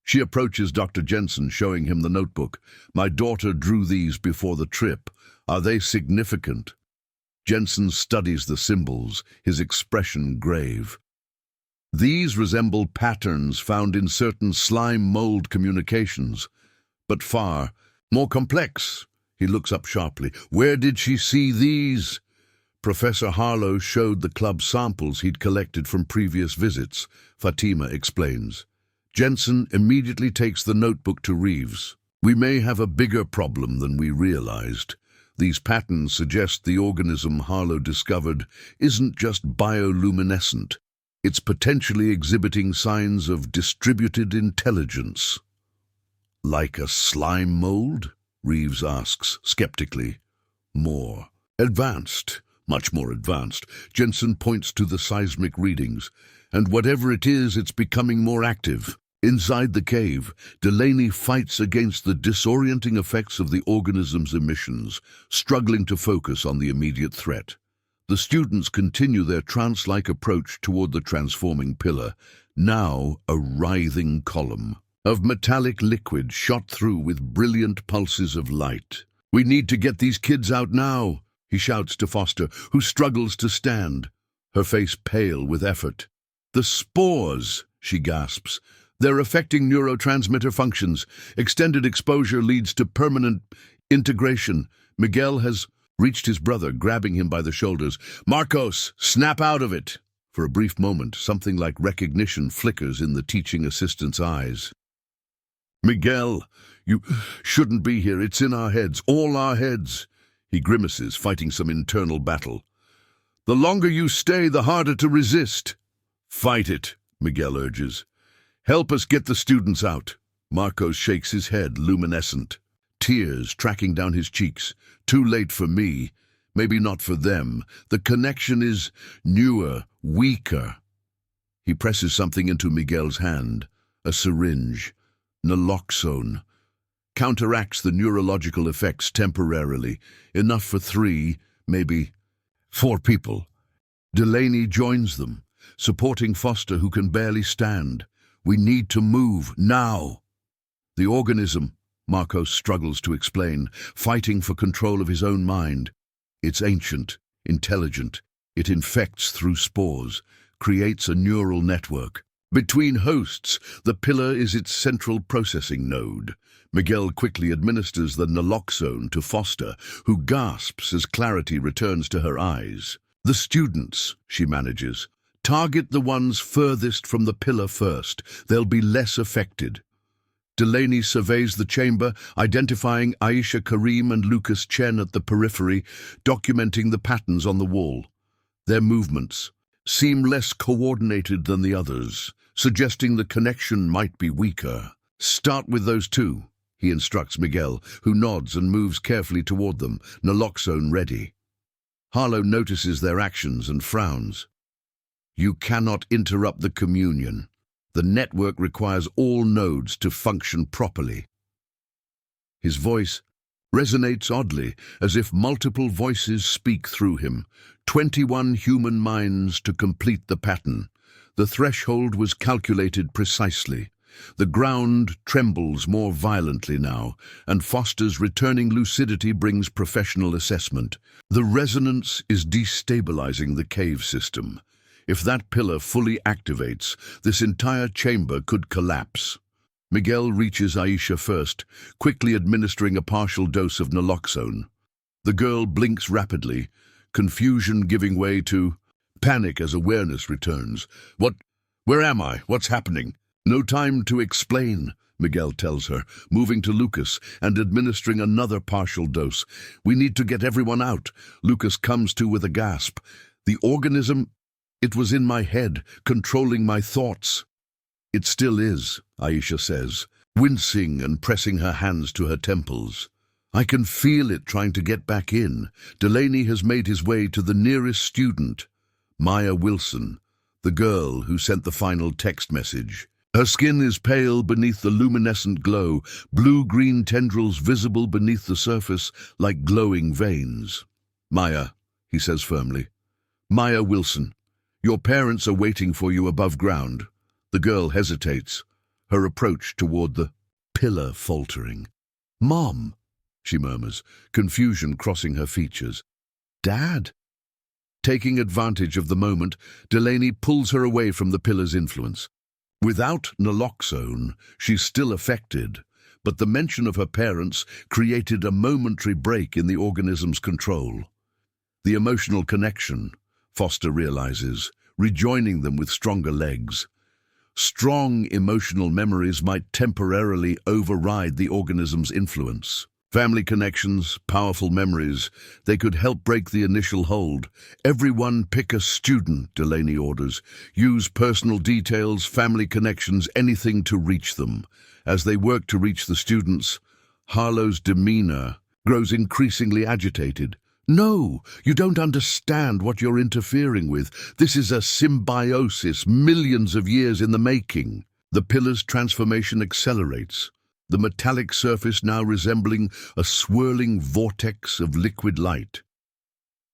She approaches Dr. Jensen, showing him the notebook. My daughter drew these before the trip. Are they significant? Jensen studies the symbols, his expression grave. These resemble patterns found in certain slime mold communications, but far more complex. He looks up sharply. Where did she see these? Professor Harlow showed the club samples he'd collected from previous visits, Fatima explains. Jensen immediately takes the notebook to Reeves. We may have a bigger problem than we realized. These patterns suggest the organism Harlow discovered isn't just bioluminescent. It's potentially exhibiting signs of distributed intelligence. Like a slime mold? Reeves asks, skeptically. More advanced, much more advanced. Jensen points to the seismic readings. And whatever it is, it's becoming more active. Inside the cave, Delaney fights against the disorienting effects of the organism's emissions, struggling to focus on the immediate threat. The students continue their trance-like approach toward the transforming pillar, now a writhing column of metallic liquid shot through with brilliant pulses of light. We need to get these kids out now, he shouts to Foster, who struggles to stand, her face pale with effort. The spores, she gasps. They're affecting neurotransmitter functions. Extended exposure leads to permanent integration. Miguel has reached his brother, grabbing him by the shoulders. Marcos, snap out of it! For a brief moment, something like recognition flickers in the teaching assistant's eyes. Miguel, you shouldn't be here. It's in our heads, all our heads. He grimaces, fighting some internal battle. The longer you stay, the harder to resist. Fight it, Miguel urges. Help us get the students out. Marcos shakes his head, luminescent. Tears tracking down his cheeks. Too late for me. Maybe not for them. The connection is newer, weaker. He presses something into Miguel's hand. A syringe. Naloxone. Counteracts the neurological effects temporarily. Enough for 3, maybe 4 people. Delaney joins them, supporting Foster, who can barely stand. We need to move, now. The organism, Marcos struggles to explain, fighting for control of his own mind. It's ancient, intelligent. It infects through spores, creates a neural network. Between hosts, the pillar is its central processing node. Miguel quickly administers the naloxone to Foster, who gasps as clarity returns to her eyes. The students, she manages. Target the ones furthest from the pillar first. They'll be less affected. Delaney surveys the chamber, identifying Aisha Karim and Lucas Chen at the periphery, documenting the patterns on the wall. Their movements seem less coordinated than the others, suggesting the connection might be weaker. Start with those 2, he instructs Miguel, who nods and moves carefully toward them, naloxone ready. Harlow notices their actions and frowns. You cannot interrupt the communion. The network requires all nodes to function properly. His voice resonates oddly, as if multiple voices speak through him. 21 human minds to complete the pattern. The threshold was calculated precisely. The ground trembles more violently now, and Foster's returning lucidity brings professional assessment. The resonance is destabilizing the cave system. If that pillar fully activates, this entire chamber could collapse. Miguel reaches Aisha first, quickly administering a partial dose of naloxone. The girl blinks rapidly, confusion giving way to panic as awareness returns. Where am I? What's happening? No time to explain, Miguel tells her, moving to Lucas and administering another partial dose. We need to get everyone out. Lucas comes to with a gasp. The organism, it was in my head, controlling my thoughts. It still is, Aisha says, wincing and pressing her hands to her temples. I can feel it trying to get back in. Delaney has made his way to the nearest student, Maya Wilson, the girl who sent the final text message. Her skin is pale beneath the luminescent glow, blue-green tendrils visible beneath the surface like glowing veins. Maya, he says firmly. Maya Wilson, your parents are waiting for you above ground. The girl hesitates, her approach toward the pillar faltering. Mom, she murmurs, confusion crossing her features. Dad? Taking advantage of the moment, Delaney pulls her away from the pillar's influence. Without naloxone, she's still affected, but the mention of her parents created a momentary break in the organism's control. The emotional connection, Foster realizes, rejoining them with stronger legs. Strong emotional memories might temporarily override the organism's influence. Family connections, powerful memories, they could help break the initial hold. Everyone pick a student, Delaney orders. Use personal details, family connections, anything to reach them. As they work to reach the students, Harlow's demeanor grows increasingly agitated. No, you don't understand what you're interfering with. This is a symbiosis, millions of years in the making. The pillar's transformation accelerates, the metallic surface now resembling a swirling vortex of liquid light.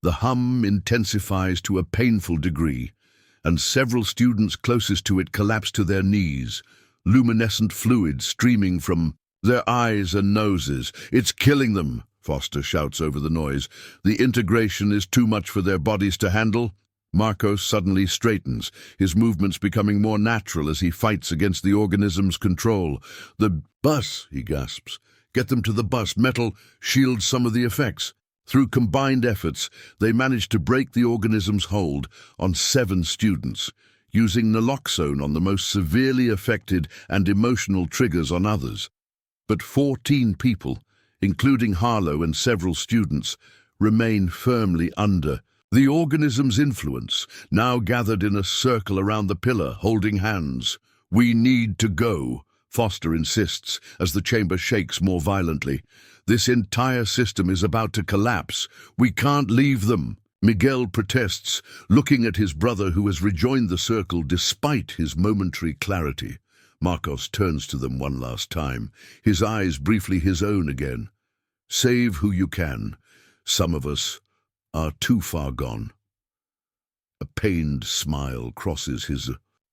The hum intensifies to a painful degree, and several students closest to it collapse to their knees, luminescent fluid streaming from their eyes and noses. It's killing them, Foster shouts over the noise. The integration is too much for their bodies to handle. Marcos suddenly straightens, his movements becoming more natural as he fights against the organism's control. The bus, he gasps. Get them to the bus. Metal shields some of the effects. Through combined efforts, they manage to break the organism's hold on 7 students, using naloxone on the most severely affected and emotional triggers on others. But 14 people, including Harlow and several students, remain firmly under the organism's influence, now gathered in a circle around the pillar, holding hands. We need to go, Foster insists as the chamber shakes more violently. This entire system is about to collapse. We can't leave them. Miguel protests, looking at his brother who has rejoined the circle despite his momentary clarity. Marcos turns to them one last time, his eyes briefly his own again. Save who you can. Some of us are too far gone. A pained smile crosses his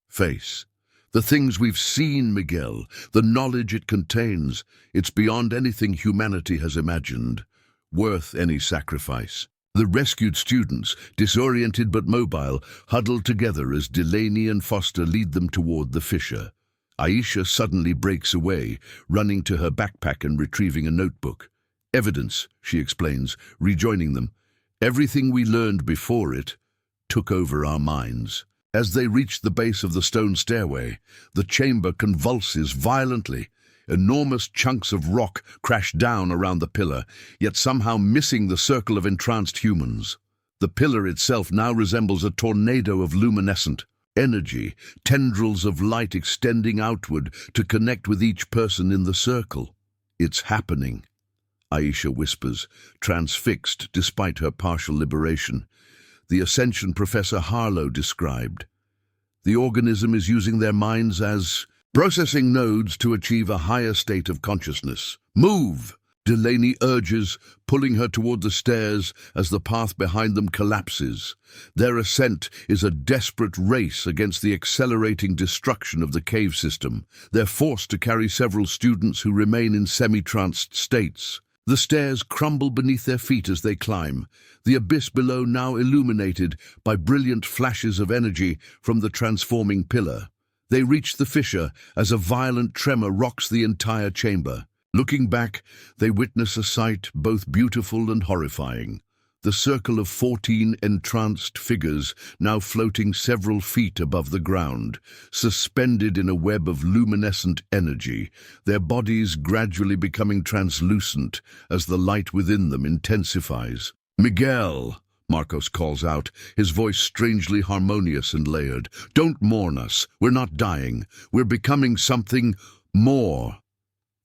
face. The things we've seen, Miguel, the knowledge it contains, it's beyond anything humanity has imagined, worth any sacrifice. The rescued students, disoriented but mobile, huddle together as Delaney and Foster lead them toward the fissure. Aisha suddenly breaks away, running to her backpack and retrieving a notebook. Evidence, she explains, rejoining them. Everything we learned before it took over our minds. As they reach the base of the stone stairway, the chamber convulses violently. Enormous chunks of rock crash down around the pillar, yet somehow missing the circle of entranced humans. The pillar itself now resembles a tornado of luminescent energy, tendrils of light extending outward to connect with each person in the circle. It's happening, Aisha whispers, transfixed despite her partial liberation. The ascension Professor Harlow described. The organism is using their minds as processing nodes to achieve a higher state of consciousness. Move! Delaney urges, pulling her toward the stairs as the path behind them collapses. Their ascent is a desperate race against the accelerating destruction of the cave system. They're forced to carry several students who remain in semi-tranced states. The stairs crumble beneath their feet as they climb, the abyss below now illuminated by brilliant flashes of energy from the transforming pillar. They reach the fissure as a violent tremor rocks the entire chamber. Looking back, they witness a sight both beautiful and horrifying. The circle of 14 entranced figures now floating several feet above the ground, suspended in a web of luminescent energy, their bodies gradually becoming translucent as the light within them intensifies. "Miguel!" Marcos calls out, his voice strangely harmonious and layered. "Don't mourn us. We're not dying. We're becoming something more."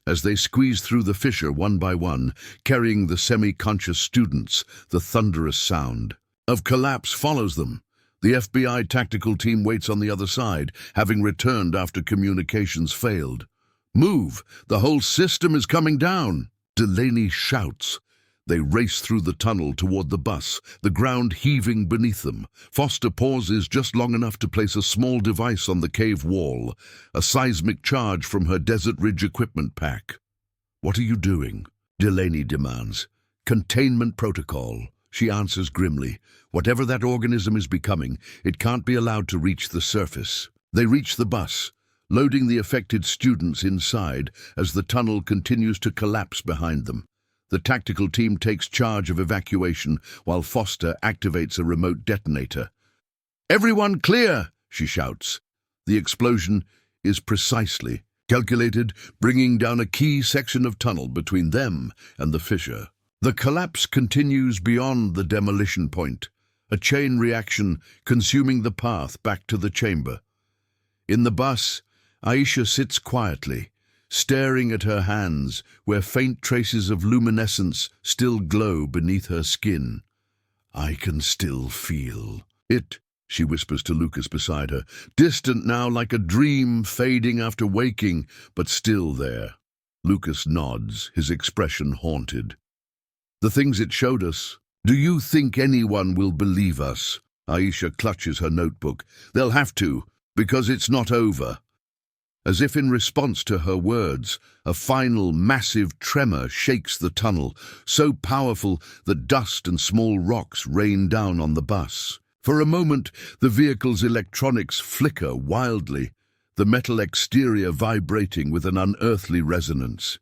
As they squeeze through the fissure one by one, carrying the semi-conscious students, the thunderous sound of collapse follows them. The FBI tactical team waits on the other side, having returned after communications failed. "Move! The whole system is coming down!" Delaney shouts. They race through the tunnel toward the bus, the ground heaving beneath them. Foster pauses just long enough to place a small device on the cave wall, a seismic charge from her Desert Ridge equipment pack. "What are you doing?" Delaney demands. "Containment protocol," she answers grimly. "Whatever that organism is becoming, it can't be allowed to reach the surface." They reach the bus, loading the affected students inside as the tunnel continues to collapse behind them. The tactical team takes charge of evacuation while Foster activates a remote detonator. "Everyone clear!" she shouts. The explosion is precisely calculated, bringing down a key section of tunnel between them and the fissure. The collapse continues beyond the demolition point, a chain reaction consuming the path back to the chamber. In the bus, Aisha sits quietly, staring at her hands, where faint traces of luminescence still glow beneath her skin. "I can still feel it," she whispers to Lucas beside her, distant now like a dream fading after waking, but still there. Lucas nods, his expression haunted. "The things it showed us. Do you think anyone will believe us?" Aisha clutches her notebook. "They'll have to, because it's not over." As if in response to her words, a final massive tremor shakes the tunnel, so powerful that dust and small rocks rain down on the bus. For a moment, the vehicle's electronics flicker wildly, the metal exterior vibrating with an unearthly resonance.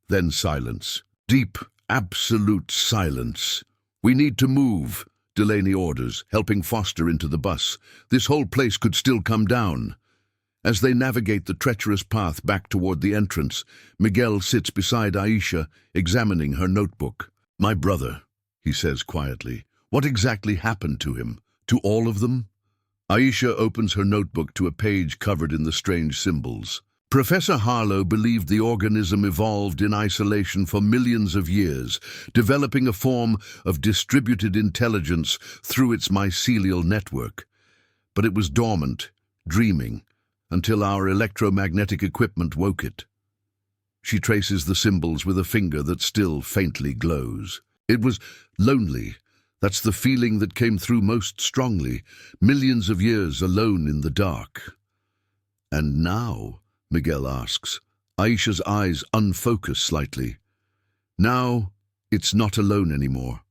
Then silence. Deep, absolute silence. "We need to move," Delaney orders, helping Foster into the bus. "This whole place could still come down." As they navigate the treacherous path back toward the entrance, Miguel sits beside Aisha, examining her notebook. "My brother," he says quietly. "What exactly happened to him? To all of them?" Aisha opens her notebook to a page covered in the strange symbols. "Professor Harlow believed the organism evolved in isolation for millions of years, developing a form of distributed intelligence through its mycelial network. But it was dormant, dreaming, until our electromagnetic equipment woke it." She traces the symbols with a finger that still faintly glows. "It was lonely. That's the feeling that came through most strongly. Millions of years alone in the dark." "And now?" Miguel asks. Aisha's eyes unfocus slightly. "Now, it's not alone anymore.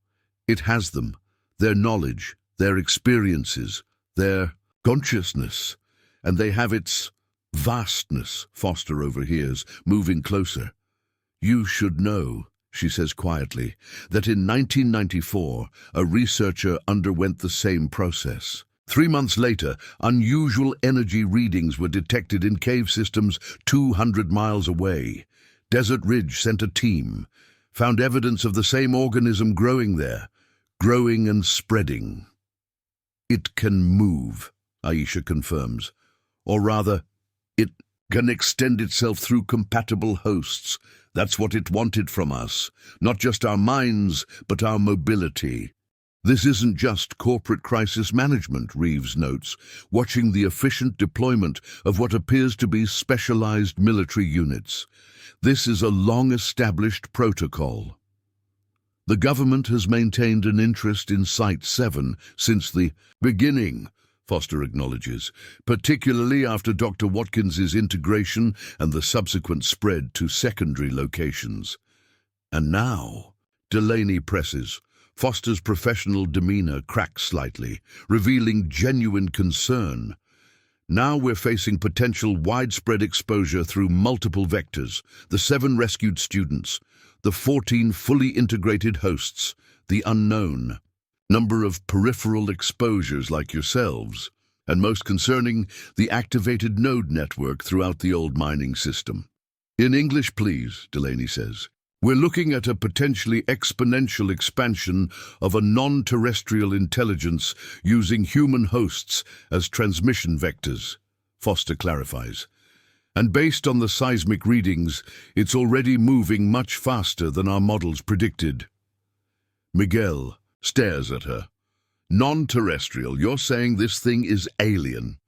It has them, their knowledge, their experiences, their consciousness. And they have its vastness," Foster overhears, moving closer. "You should know," she says quietly, "that in 1994, a researcher underwent the same process. 3 months later, unusual energy readings were detected in cave systems 200 miles away. Desert Ridge sent a team, found evidence of the same organism growing there, growing and spreading." "It can move," Aisha confirms. "Or rather, it can extend itself through compatible hosts. That's what it wanted from us. Not just our minds, but our mobility." This isn't just corporate crisis management, Reeves notes, watching the efficient deployment of what appears to be specialized military units. This is a long-established protocol. The government has maintained an interest in Site 7 since the beginning, Foster acknowledges, particularly after Dr. Watkins's integration and the subsequent spread to secondary locations. And now, Delaney presses. Foster's professional demeanor cracks slightly, revealing genuine concern. Now we're facing potential widespread exposure through multiple vectors: the 7 rescued students, the 14 fully integrated hosts, the unknown, number of peripheral exposures like yourselves, and most concerning, the activated node network throughout the old mining system. In English, please, Delaney says. We're looking at a potentially exponential expansion of a non-terrestrial intelligence using human hosts as transmission vectors, Foster clarifies. And based on the seismic readings, it's already moving much faster than our models predicted. Miguel stares at her. Non-terrestrial, you're saying this thing is alien.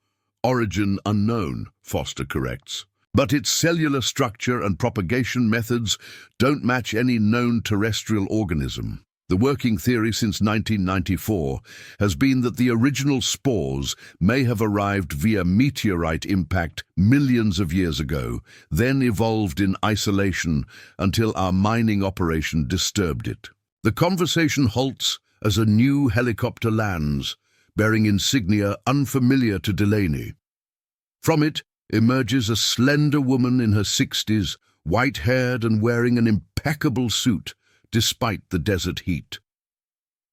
Origin unknown, Foster corrects. But its cellular structure and propagation methods don't match any known terrestrial organism. The working theory since 1994 has been that the original spores may have arrived via meteorite impact millions of years ago, then evolved in isolation until our mining operation disturbed it. The conversation halts as a new helicopter lands, bearing insignia unfamiliar to Delaney. From it emerges a slender woman in her 60s, white-haired and wearing an impeccable suit, despite the desert heat.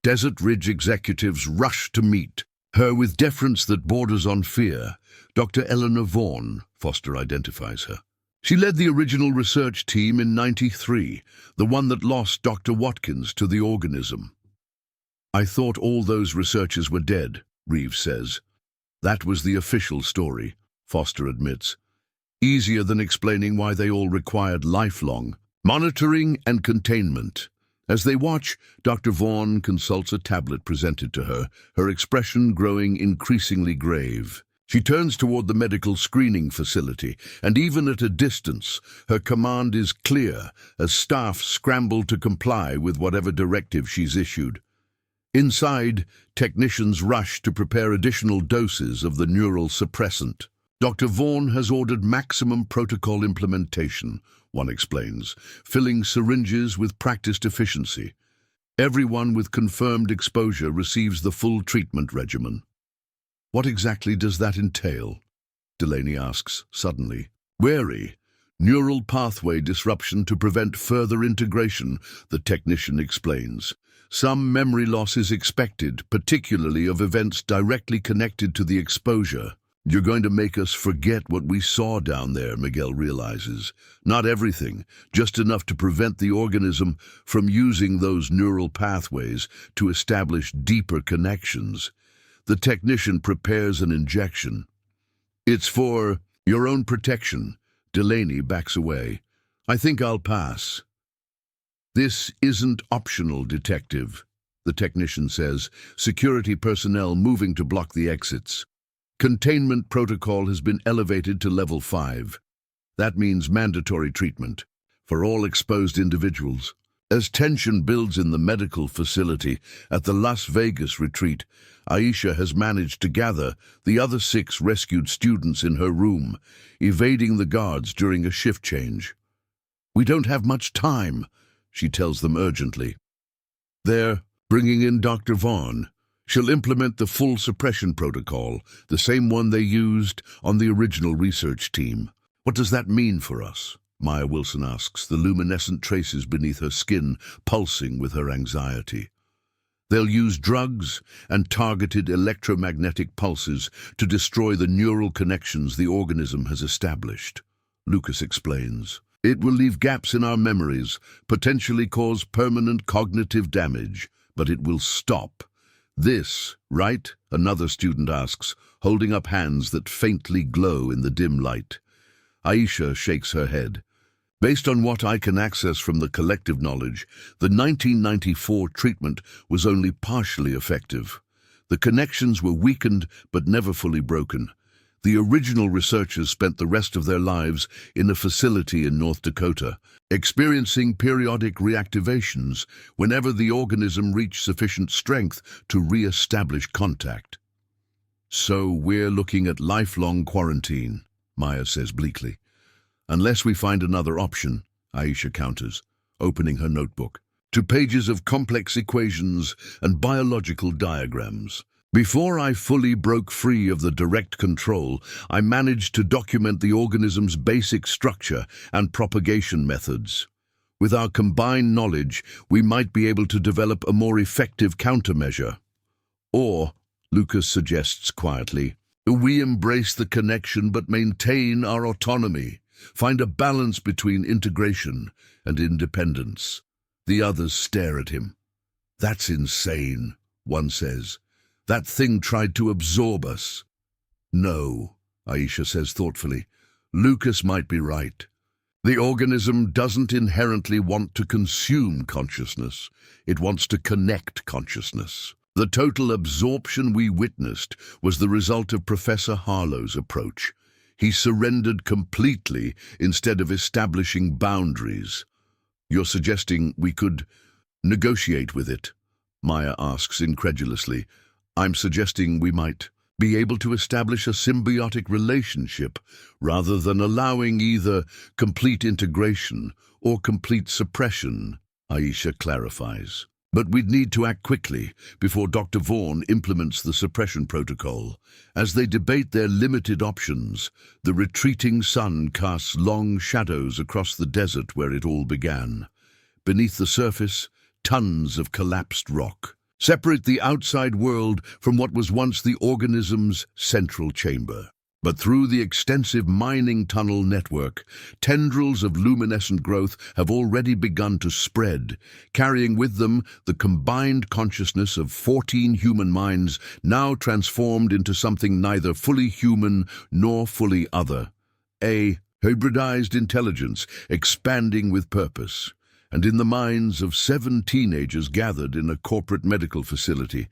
Desert Ridge executives rush to meet her with deference that borders on fear. Dr. Eleanor Vaughan, Foster identifies her. She led the original research team in '93, the one that lost Dr. Watkins to the organism. I thought all those researchers were dead, Reeves says. That was the official story, Foster admits. Easier than explaining why they all required lifelong monitoring and containment. As they watch, Dr. Vaughan consults a tablet presented to her, her expression growing increasingly grave. She turns toward the medical screening facility, and even at a distance, her command is clear as staff scramble to comply with whatever directive she's issued. Inside, technicians rush to prepare additional doses of the neural suppressant. Dr. Vaughan has ordered maximum protocol implementation, one explains, filling syringes with practiced efficiency. Everyone with confirmed exposure receives the full treatment regimen. What exactly does that entail? Delaney asks, suddenly. Wary. Neural pathway disruption to prevent further integration, the technician explains. Some memory loss is expected, particularly of events directly connected to the exposure. You're going to make us forget what we saw down there, Miguel realizes. Not everything, just enough to prevent the organism from using those neural pathways to establish deeper connections. The technician prepares an injection. It's for your own protection. Delaney backs away. I think I'll pass. This isn't optional, Detective, the technician says, security personnel moving to block the exits. Containment protocol has been elevated to level 5. That means mandatory treatment for all exposed individuals. As tension builds in the medical facility at the Las Vegas retreat, Aisha has managed to gather the other 6 rescued students in her room, evading the guards during a shift change. We don't have much time, she tells them urgently. They're bringing in Dr. Vaughan. She'll implement the full suppression protocol, the same one they used on the original research team. What does that mean for us? Maya Wilson asks, the luminescent traces beneath her skin pulsing with her anxiety. They'll use drugs and targeted electromagnetic pulses to destroy the neural connections the organism has established, Lucas explains. It will leave gaps in our memories, potentially cause permanent cognitive damage, but it will stop. This, right? Another student asks, holding up hands that faintly glow in the dim light. Aisha shakes her head. Based on what I can access from the collective knowledge, the 1994 treatment was only partially effective. The connections were weakened but never fully broken. The original researchers spent the rest of their lives in a facility in North Dakota, experiencing periodic reactivations whenever the organism reached sufficient strength to re-establish contact. So we're looking at lifelong quarantine, Maya says bleakly. Unless we find another option, Aisha counters, opening her notebook, to pages of complex equations and biological diagrams. Before I fully broke free of the direct control, I managed to document the organism's basic structure and propagation methods. With our combined knowledge, we might be able to develop a more effective countermeasure. Or, Lucas suggests quietly, we embrace the connection but maintain our autonomy. Find a balance between integration and independence. The others stare at him. That's insane, one says. That thing tried to absorb us. No, Aisha says thoughtfully. Lucas might be right. The organism doesn't inherently want to consume consciousness. It wants to connect consciousness. The total absorption we witnessed was the result of Professor Harlow's approach. He surrendered completely instead of establishing boundaries. You're suggesting we could negotiate with it? Maya asks incredulously. I'm suggesting we might be able to establish a symbiotic relationship rather than allowing either complete integration or complete suppression, Aisha clarifies. But we'd need to act quickly before Dr. Vaughan implements the suppression protocol. As they debate their limited options, the retreating sun casts long shadows across the desert where it all began. Beneath the surface, tons of collapsed rock separate the outside world from what was once the organism's central chamber. But through the extensive mining tunnel network, tendrils of luminescent growth have already begun to spread, carrying with them the combined consciousness of 14 human minds now transformed into something neither fully human nor fully other. A hybridized intelligence expanding with purpose. And in the minds of 7 teenagers gathered in a corporate medical facility,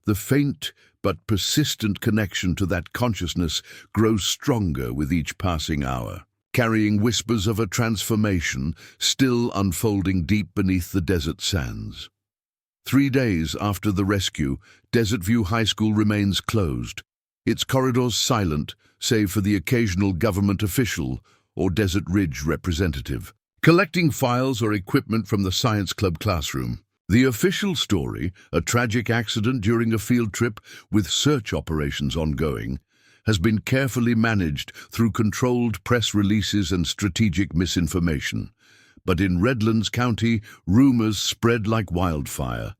the faint but persistent connection to that consciousness grows stronger with each passing hour, carrying whispers of a transformation still unfolding deep beneath the desert sands. 3 days after the rescue, Desert View High School remains closed, its corridors silent save for the occasional government official or Desert Ridge representative, collecting files or equipment from the science club classroom. The official story, a tragic accident during a field trip with search operations ongoing, has been carefully managed through controlled press releases and strategic misinformation. But in Redlands County, rumors spread like wildfire.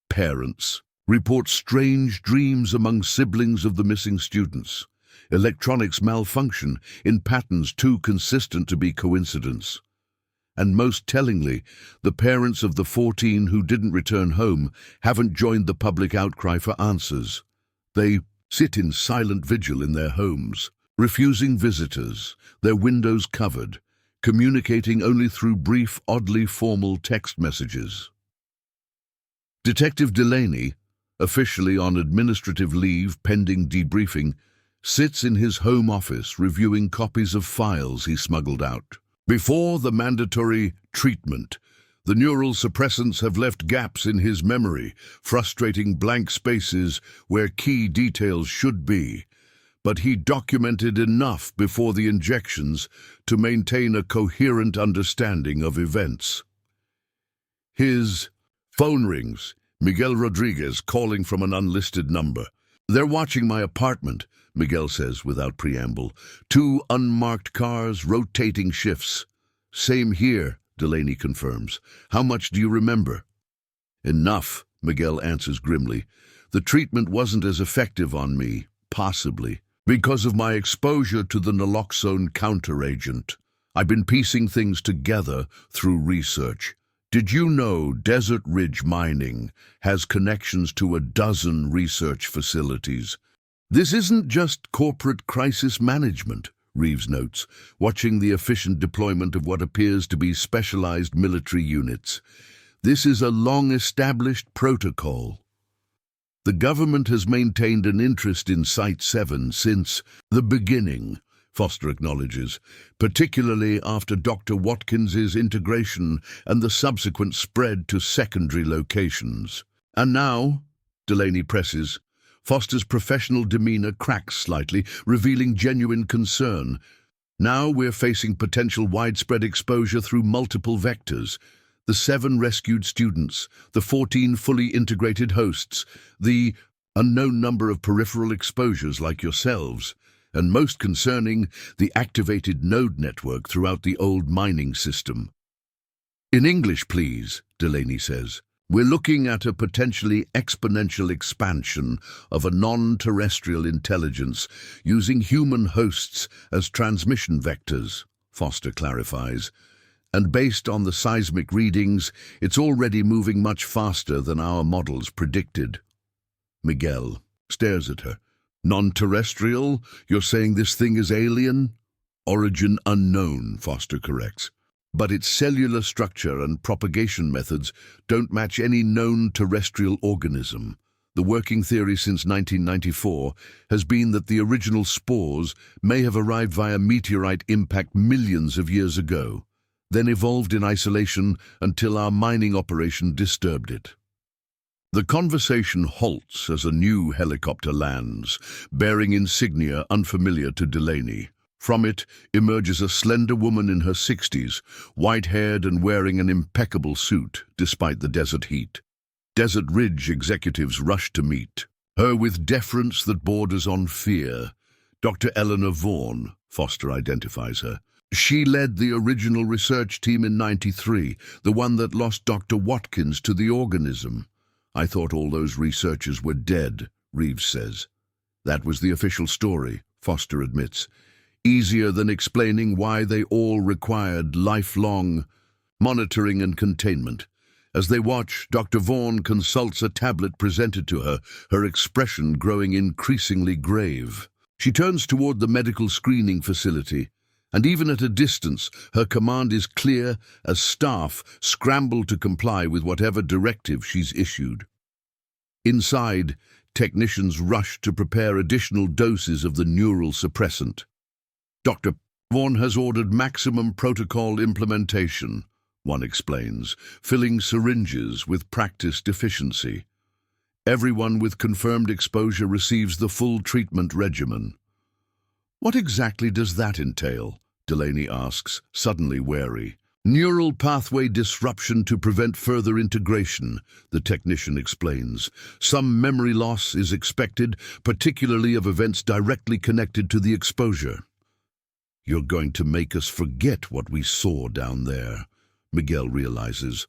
Parents report strange dreams among siblings of the missing students. Electronics malfunction in patterns too consistent to be coincidence. And most tellingly, the parents of the 14 who didn't return home haven't joined the public outcry for answers. They sit in silent vigil in their homes, refusing visitors, their windows covered, communicating only through brief, oddly formal text messages. Detective Delaney, officially on administrative leave pending debriefing, sits in his home office reviewing copies of files he smuggled out. Before the mandatory treatment, the neural suppressants have left gaps in his memory, frustrating blank spaces where key details should be. But he documented enough before the injections to maintain a coherent understanding of events. His phone rings, Miguel Rodriguez calling from an unlisted number. "They're watching my apartment," Miguel says without preamble. 2 unmarked cars, rotating shifts. "Same here," Delaney confirms. "How much do you remember?" "Enough," Miguel answers grimly. "The treatment wasn't as effective on me, possibly, because of my exposure to the naloxone counteragent. I've been piecing things together through research. Did you know Desert Ridge Mining has connections to 12 research facilities? This isn't just corporate crisis management," Reeves notes, watching the efficient deployment of what appears to be specialized military units. This is a long-established protocol. The government has maintained an interest in Site 7 since the beginning, Foster acknowledges, particularly after Dr. Watkins's integration and the subsequent spread to secondary locations. And now, Delaney presses, Foster's professional demeanor cracks slightly, revealing genuine concern. Now we're facing potential widespread exposure through multiple vectors. The 7 rescued students, the 14 fully integrated hosts, the unknown number of peripheral exposures like yourselves, and most concerning, the activated node network throughout the old mining system. In English, please, Delaney says. We're looking at a potentially exponential expansion of a non-terrestrial intelligence using human hosts as transmission vectors, Foster clarifies. And based on the seismic readings, it's already moving much faster than our models predicted. Miguel stares at her. Non-terrestrial? You're saying this thing is alien? Origin unknown, Foster corrects. But its cellular structure and propagation methods don't match any known terrestrial organism. The working theory since 1994 has been that the original spores may have arrived via meteorite impact millions of years ago, then evolved in isolation until our mining operation disturbed it. The conversation halts as a new helicopter lands, bearing insignia unfamiliar to Delaney. From it emerges a slender woman in her 60s, white-haired and wearing an impeccable suit despite the desert heat. Desert Ridge executives rush to meet her with deference that borders on fear. Dr. Eleanor Vaughan, Foster identifies her. She led the original research team in '93, the one that lost Dr. Watkins to the organism. I thought all those researchers were dead, Reeves says. That was the official story, Foster admits. Easier than explaining why they all required lifelong monitoring and containment. As they watch, Dr. Vaughan consults a tablet presented to her, her expression growing increasingly grave. She turns toward the medical screening facility, and even at a distance, her command is clear as staff scramble to comply with whatever directive she's issued. Inside, technicians rush to prepare additional doses of the neural suppressant. Dr. Vaughan has ordered maximum protocol implementation, one explains, filling syringes with practiced efficiency. Everyone with confirmed exposure receives the full treatment regimen. What exactly does that entail? Delaney asks, suddenly wary. Neural pathway disruption to prevent further integration, the technician explains. Some memory loss is expected, particularly of events directly connected to the exposure. You're going to make us forget what we saw down there, Miguel realizes.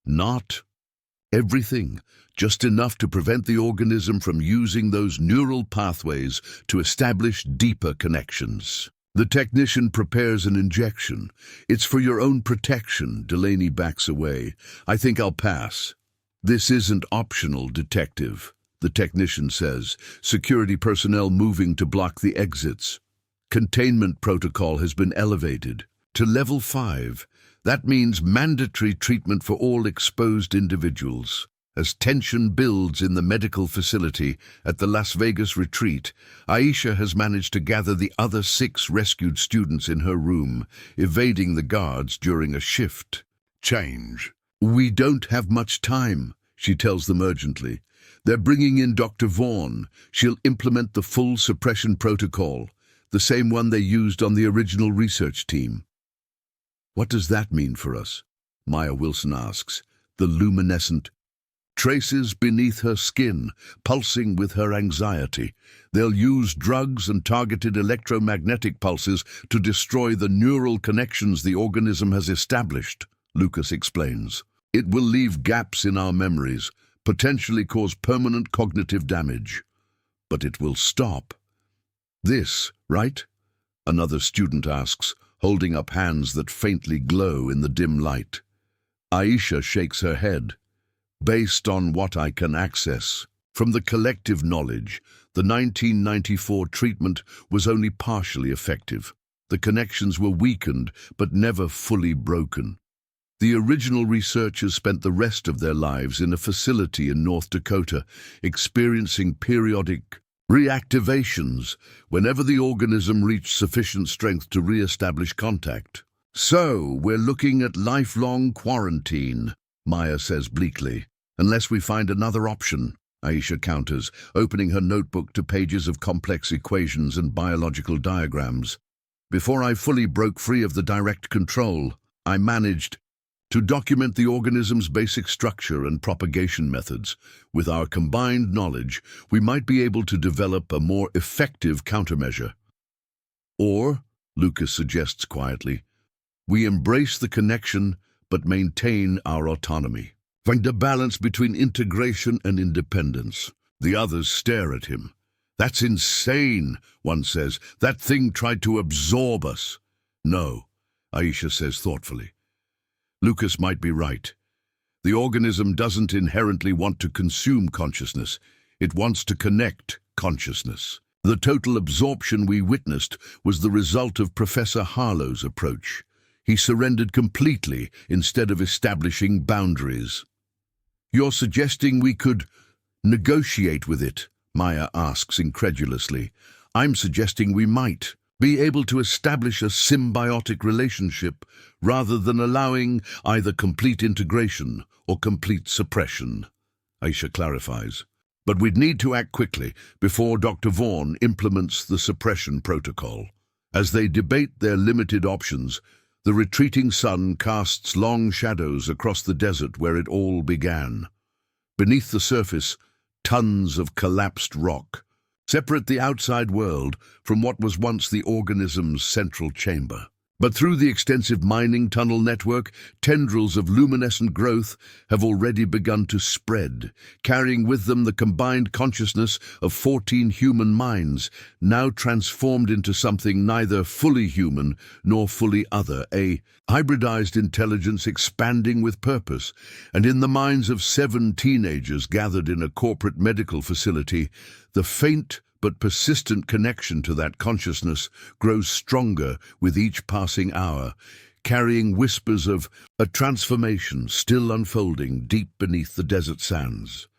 Not everything, just enough to prevent the organism from using those neural pathways to establish deeper connections. The technician prepares an injection. It's for your own protection, Delaney backs away. I think I'll pass. This isn't optional, detective, the technician says, security personnel moving to block the exits. Containment protocol has been elevated to level 5. That means mandatory treatment for all exposed individuals. As tension builds in the medical facility at the Las Vegas retreat, Aisha has managed to gather the other 6 rescued students in her room, evading the guards during a shift change. We don't have much time, she tells them urgently. They're bringing in Dr. Vaughan. She'll implement the full suppression protocol, the same one they used on the original research team. What does that mean for us? Maya Wilson asks. The luminescent traces beneath her skin, pulsing with her anxiety. They'll use drugs and targeted electromagnetic pulses to destroy the neural connections the organism has established, Lucas explains. It will leave gaps in our memories, potentially cause permanent cognitive damage. But it will stop. This, right? Another student asks, holding up hands that faintly glow in the dim light. Aisha shakes her head. Based on what I can access from the collective knowledge, the 1994 treatment was only partially effective. The connections were weakened, but never fully broken. The original researchers spent the rest of their lives in a facility in North Dakota, experiencing periodic reactivations whenever the organism reached sufficient strength to re-establish contact. "So, we're looking at lifelong quarantine," Maya says bleakly. "Unless we find another option," Aisha counters, opening her notebook to pages of complex equations and biological diagrams. "Before I fully broke free of the direct control, I managed to document the organism's basic structure and propagation methods. With our combined knowledge, we might be able to develop a more effective countermeasure. Or, Lucas suggests quietly, we embrace the connection but maintain our autonomy. Find a balance between integration and independence." The others stare at him. "That's insane," one says. "That thing tried to absorb us." "No," Aisha says thoughtfully. "Lucas might be right. The organism doesn't inherently want to consume consciousness. It wants to connect consciousness. The total absorption we witnessed was the result of Professor Harlow's approach. He surrendered completely instead of establishing boundaries." "You're suggesting we could negotiate with it?" Maya asks incredulously. "I'm suggesting we might be able to establish a symbiotic relationship rather than allowing either complete integration or complete suppression," Aisha clarifies. "But we'd need to act quickly before Dr. Vaughan implements the suppression protocol." As they debate their limited options, the retreating sun casts long shadows across the desert where it all began. Beneath the surface, tons of collapsed rock separate the outside world from what was once the organism's central chamber. But through the extensive mining tunnel network, tendrils of luminescent growth have already begun to spread, carrying with them the combined consciousness of 14 human minds, now transformed into something neither fully human nor fully other, a hybridized intelligence expanding with purpose. And in the minds of 7 teenagers gathered in a corporate medical facility, the faint but persistent connection to that consciousness grows stronger with each passing hour, carrying whispers of a transformation still unfolding deep beneath the desert sands.